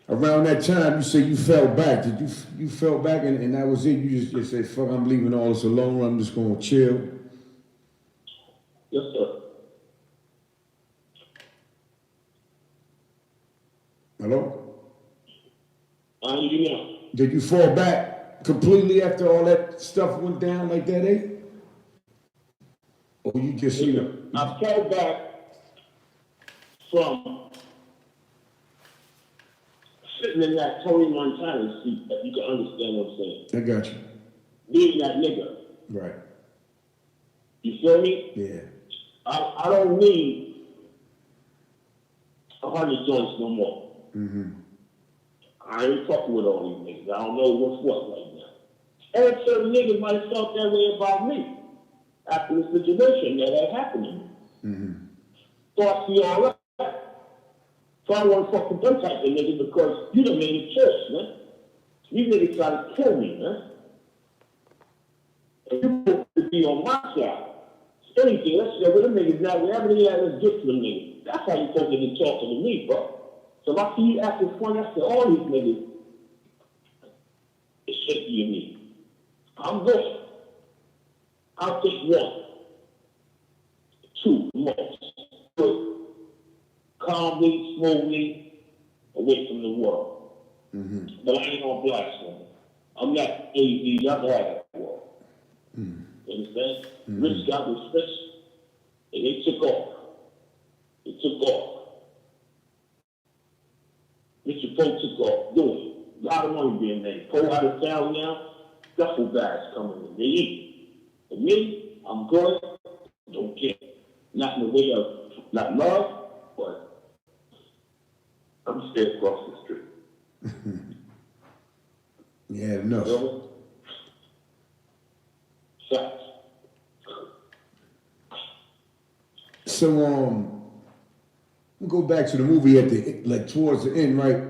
Around that time, you say you fell back. Did you fell back and that was it? You just said, fuck, I'm leaving all this alone. I'm just going to chill. Yes, sir. Hello? I hear you now. Did you fall back completely after all that stuff went down like that, eh? Or you just, you know? I fell back from sitting in that Tony Montana seat, if you can understand what I'm saying. I got you. Being that nigga. Right. You feel me? Yeah. I don't need 100 joints no more. Mm-hmm. I ain't fucking with all these niggas. I don't know what's what right now. And certain niggas might have felt that way about me after the situation that had happened to me. Mm-hmm. So I see all that. So I want to fuck with them type of niggas because you done made a choice, man. These niggas try to kill me, man. And you supposed to be on my side. Anything, let's say, with them niggas now, whatever they have, let's get to them niggas. That's how you supposed to be talking to me, bro. So if I see you acting funny, I say, all these niggas, it's shaky of me. I'm good. I'll take one, two, most. Good. Calmly, smoothly, away from the world. Mm-hmm. But I ain't gonna blast them. I'm not AZ, I've had that world. Mm-hmm. You understand? Mm-hmm. Rich got was rich, and they took off. They took off. Mr. Poe took off, doing it. A lot of money being made. Poe out of town now, duffel bags coming in. They eat. For me, I'm good, don't care. Not in the way of, not love, but I'm staying across the street. Yeah, enough. You know? Facts. So, we'll go back to the movie at the, like, towards the end, right?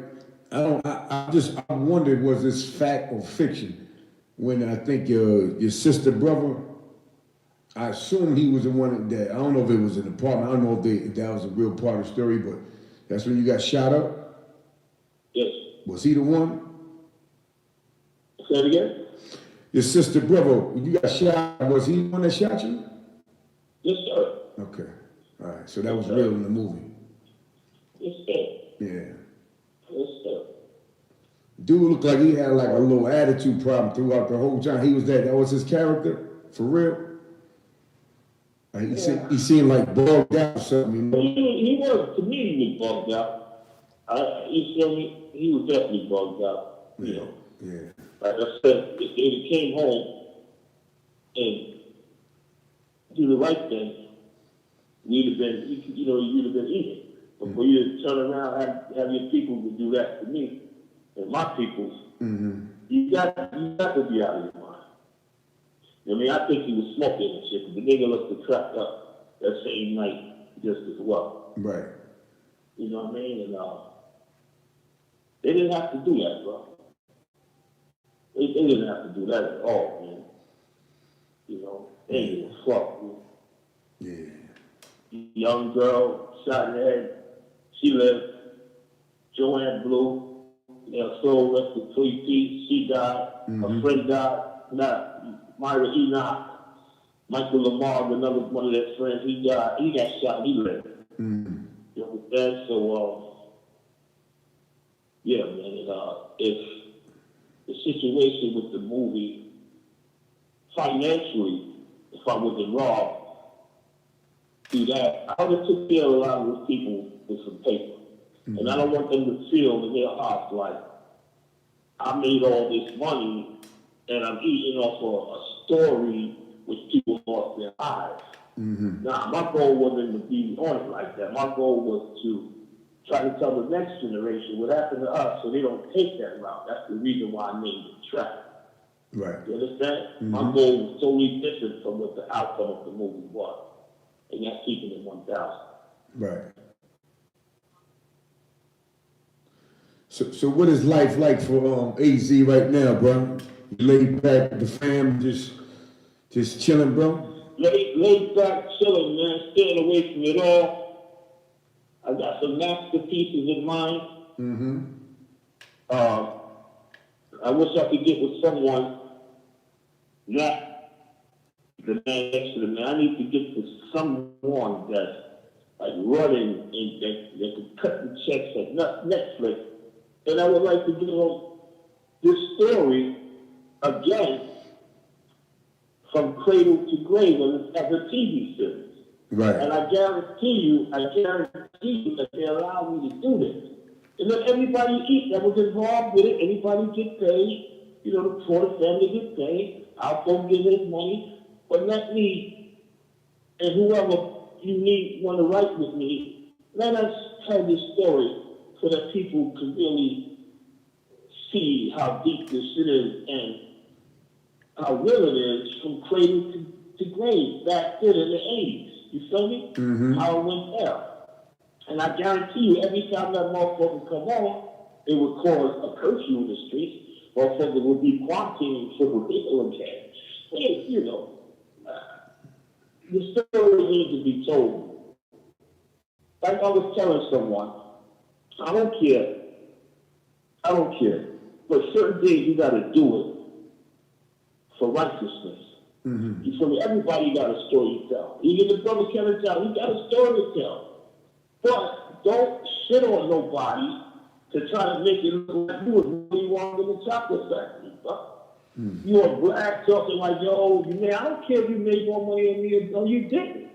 I wondered, was this fact or fiction? When I think your sister brother, I assume he was the one that, I don't know if it was an apartment, I don't know if that was a real part of the story, but that's when you got shot up? Yes. Was he the one? Say it again? Your sister brother, when you got shot, was he the one that shot you? Yes, sir. Okay. All right. So that was real in the movie. Yes, sir. Yeah. Yes, sir. Dude looked like he had like a little attitude problem throughout the whole time. He was that was his character? For real? Like he seemed like bugged out or something, you know? He was, to me, he was bugged out. You feel me? He was definitely bugged out, you know. Yeah. Like I said, if he came home and do the right thing, you'd have been eating. But for you to turn around and have your people to do that to me and my peoples, you got to be out of your mind. I mean, I think he was smoking and shit, but the nigga must have cracked up that same night just as well. Right. You know what I mean? And they didn't have to do that, bro. They didn't have to do that at all, man. You know, they didn't give a fuck, man. Yeah. Young girl, shot in the head. She lived. Joanne Blue, soul rest in 3 feet. She died. Her friend died. Myra Enoch, Michael Lamar, another one of their friends, he got shot, he lived. You understand? So, yeah, man, if the situation with the movie, financially, if I wasn't robbed, do that, I would have took care of a lot of those people with some paper. And I don't want them to feel in their hearts like, I made all this money and I'm eating off of a story which people lost their lives. Now, my goal wasn't to be on it like that. My goal was to try to tell the next generation what happened to us so they don't take that route. That's the reason why I named it Trap. Right. You understand? My goal was totally different from what the outcome of the movie was. And that's keeping it 1,000. Right. So what is life like for AZ right now, bro? You laid back with the fam, just chilling, bro? Laid back, chilling, man, staying away from it all. I got some masterpieces in mind. I wish I could get with someone, not the man next to the man. I need to get to someone that's like running and that can cut the checks at Netflix. And I would like to give them this story again from cradle to grave as a TV series. Right. And I guarantee you that they allow me to do this. And let everybody eat that was involved with it. Everybody get paid. You know, the poor family get paid. Alpo give his money. But let me, and whoever you need want to write with me, let us tell this story so that people can really see how deep this shit is and how real it is from cradle to grave back then in the 80s. You feel me? How it went down. And I guarantee you, every time that motherfucker come on, it would cause a curfew in the streets. Motherfucker would be quarantined for the people again. You know, the story needs to be told. Like I was telling someone, I don't care. But certain things you gotta do it for righteousness. You feel me? Everybody got a story to tell. Even the brother Kevin tell, he got a story to tell. But don't shit on nobody to try to make it look like you was really wrong in the chocolate factory, bro. You a black talking like, yo, you made, I don't care if you made more money than me or you didn't.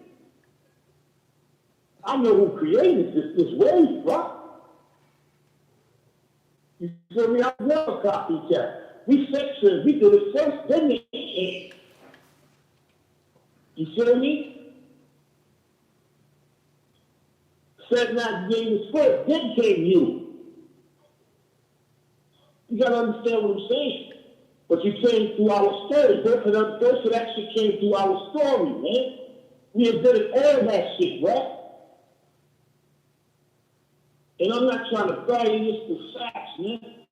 I know who created this wave, bro. You feel me? I'm not a copycat. We fixed it. We did it first, then they came. You feel me? Said not game was first, then came you. You gotta understand what I'm saying. But you came through our story. Those that actually came through our story, man. We have done all that shit, right? And I'm not trying to brag, it's the facts, man.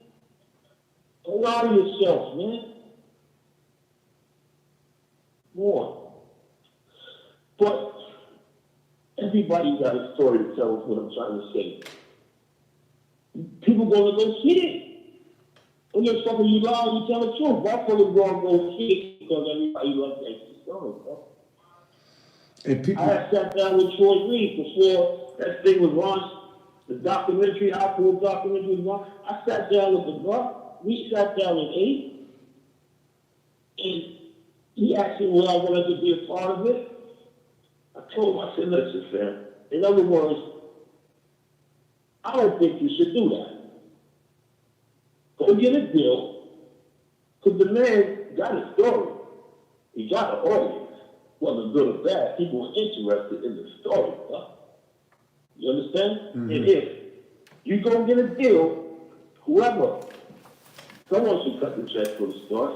Don't lie to yourself, man. More. But everybody got a story to tell us what I'm trying to say. People gonna go see it. When you're fucking you lie, you tell the truth. Why fucking go see it? Because everybody loves that story, bro. And people, I had sat down with Troy Reed before that thing was launched. The documentary, Alpo documentary was launched. I sat down with the bro. We sat down and ate. And he asked me whether I wanted to be a part of it. I told him, I said, listen, fam. In other words, I don't think you should do that. Go get a deal. Because the man got a story. He got an audience. Whether good or bad, people were interested in the story, huh? You understand? And if you go get a deal, whoever, someone should cut the check for the story.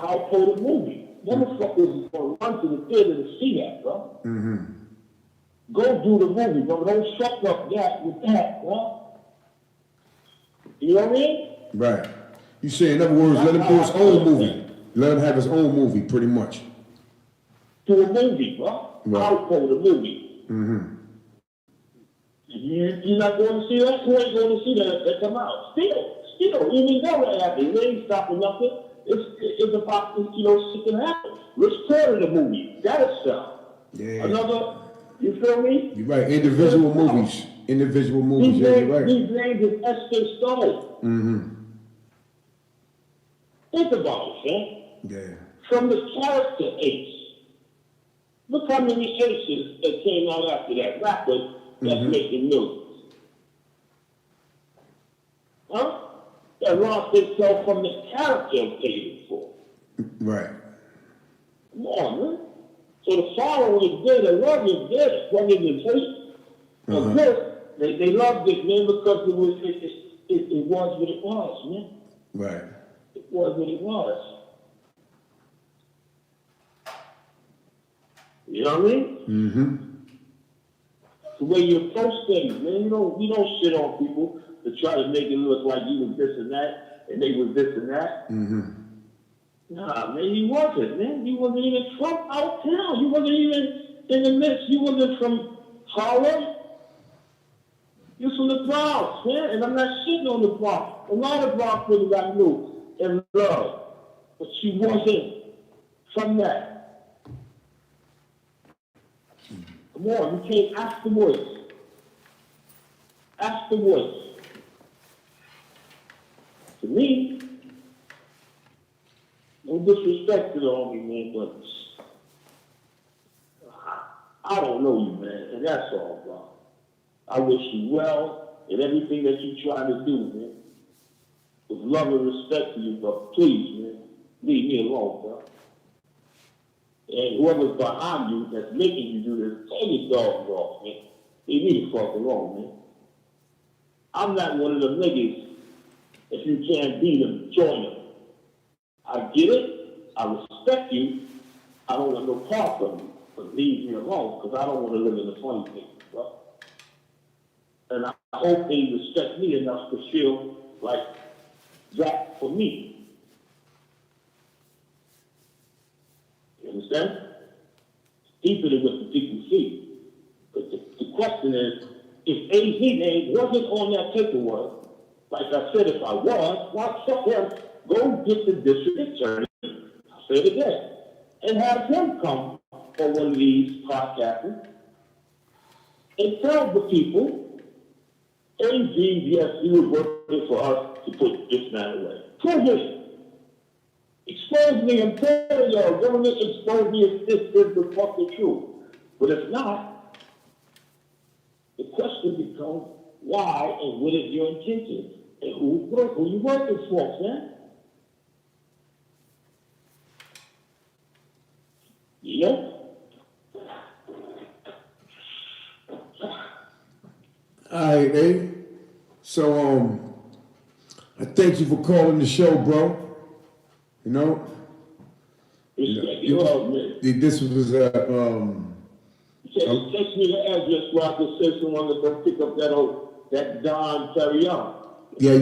I'll play the movie. Motherfuckers is going to run to the theater to see that, bro. Go do the movie, bro. Don't fuck up that with that, bro. You know what I mean? right. You say, in other words, let him do his own movie. Let him have his own movie, pretty much. Do a movie, bro. Right. I'll play the movie. You're not going to see that? Who ain't going to see that if they come out? Still, even though that happened, they ain't stopping nothing. It's about, shit that happened. Rich Porter, the movie, that itself. Yeah. Another, you feel me? You're right. Individual movies. Individual movies. Yeah, you're right. His name is S.K. Stone. Mm-hmm. Think about it, man. Yeah. From the character Ace. Look how many Aces that came out after that. Rappers that's making millions. Huh? That lost themselves from the character of paid for. Right. Come on, man. So the following is there, the love is there, the fucking is hate. But this, they loved it, man, because it was what it was, man. Right. It was what it was. You know what I mean? Mm-hmm. The way you approach things, man. You don't shit on people to try to make it look like you was this and that, and they was this and that. Mm-hmm. Nah, man, you wasn't, man. You wasn't even from out town. You wasn't even in the midst. You wasn't from Harlem. You from the Bronx, man. And I'm not shitting on the Bronx. A lot of Bronx niggas I knew and loved, but she wasn't from that. Come on, you can't ask the Woods. Ask the Woods. To me, no disrespect to the homie, man, but I don't know you, man, and that's all, bro. I wish you well in everything that you try to do, man. With love and respect to you, but please, man, leave me alone, bro. And whoever's behind you that's making you do this, tell your dogs off, man. Leave me the fuck alone, man. I'm not one of them niggas. If you can't beat them, join them. I get it. I respect you. I don't want no part from you. But leave me alone, because I don't want to live in the 20s, bro. And I hope they respect me enough to feel like that for me. You understand? It's deeper than what the people see. But the question is, if AZ name wasn't on that paperwork, like I said, if I was, why tell him, go get the district attorney, I said it again, and have him come on one of these podcasts and tell the people, AZ, yes, he was working for us to put this man away. Prove it. Expose me and tell y'all, government expose me if this is the fucking truth. But if not, the question becomes why and what is your intention? And who you working for, man? You know? All right, eh? So, I thank you for calling the show, bro. You know? This was, Text me the address where I can send someone to go pick up that Don Perignon. Yeah.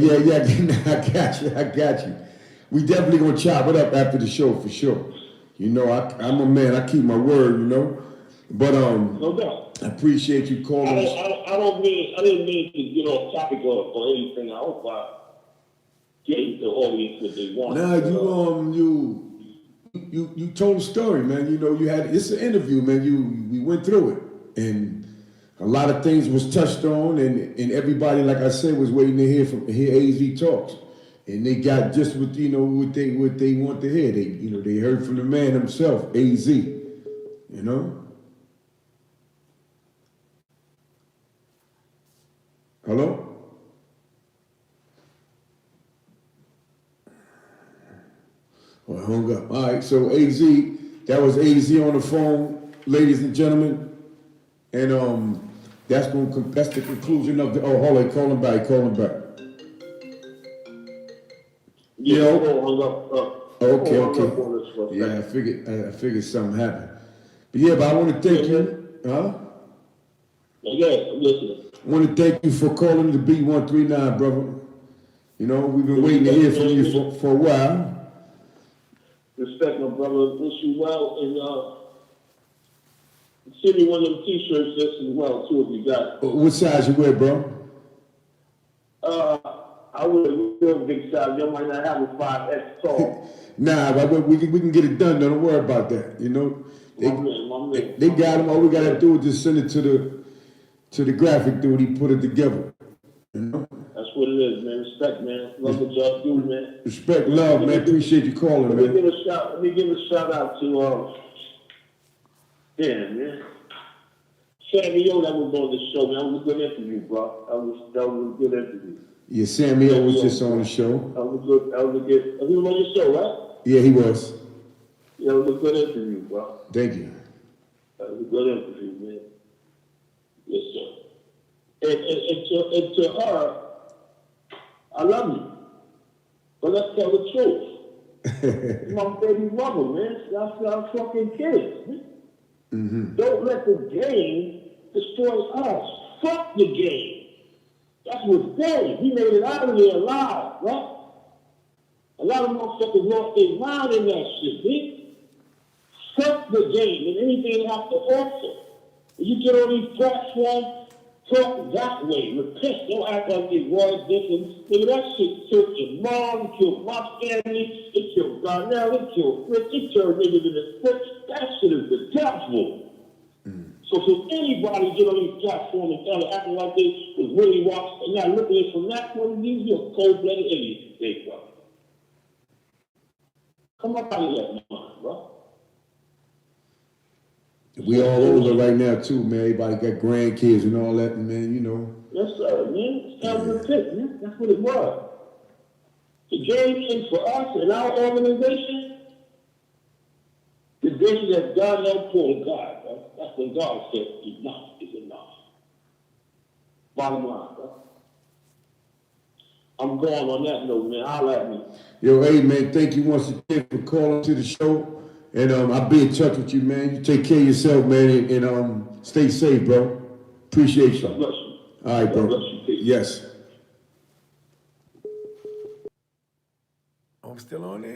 I got you. We definitely gonna chop it up after the show for sure. You know, I'm a man. I keep my word. You know, but no doubt. I appreciate you calling. I didn't mean to get off topic or anything. I hope I gave the audience what they want. Nah, you told a story, man. You know, it's an interview, man. We went through it, and a lot of things was touched on, and everybody, like I said, was waiting to hear AZ talks, and they got just what they want to hear. They heard from the man himself, AZ. You know. Hello. Well, I hung up. All right, so AZ, that was AZ on the phone, ladies and gentlemen, and that's the conclusion of the. Oh, hold on, call him back. Yeah, hung up. Okay. Yeah, I figured something happened. But I want to thank you. Huh? Yeah, I'm listening. I want to thank you for calling the B139, brother. You know, we've been waiting to hear from you for a while. Respect, my brother. Wish you well, and send me one of them T-shirts just as well, too, if you got it. What size you wear, bro? I wear a real big size. You might not have a 5X tall. Nah, but we can get it done. Don't worry about that. You know, they got him. All we gotta do is just send it to the graphic dude. He put it together. You know? That's what it is, man. Respect, man. Love what y'all do, man. Respect, love, man. Appreciate you calling, man. Let me give a shout out to man. Sammy, that was on the show, man. That was a good interview, bro. That was a good interview. Yeah, Sammy was just on the show. That was good. He was on your show, right? Yeah, he was. Yeah, it was a good interview, bro. Thank you. That was a good interview, man. Yes, sir. And to her, I love you. But let's tell the truth. My baby mother, man. That's our fucking kids, man. Mm-hmm. Don't let the game destroy us. Fuck the game. That's what's dead. He made it out of there alive, right? A lot of motherfuckers lost their mind in that shit, man. Fuck the game and anything they have to offer. When you get on these platforms, talk that way. Repent. Don't act like it was different. Nigga, that shit killed your mom, it killed my family, it killed Darnell, it killed Fritz, it turned niggas in the foot. That shit is the devil. So for anybody get on these platforms and kind of acting like they was really watching and not looking at it from that point of view, you're a cold-blooded idiot, big bro. Come up out of that mind, bro. We all older right now too, man. Everybody got grandkids and all that, man, you know. Yes, sir, man. It's time to repent, man. That's what it was. The game is for us and our organization. The day that God helped pull God, bro. That's when God said, enough is enough. Bottom line, bro. I'm going on that note, man. Holla at me. Yo, hey, man, thank you once again for calling to the show. And I'll be in touch with you, man. You take care of yourself, man, and stay safe, bro. Appreciate you. God bless you. All right, bro. God bless you. Peace. Yes. I'm still on there.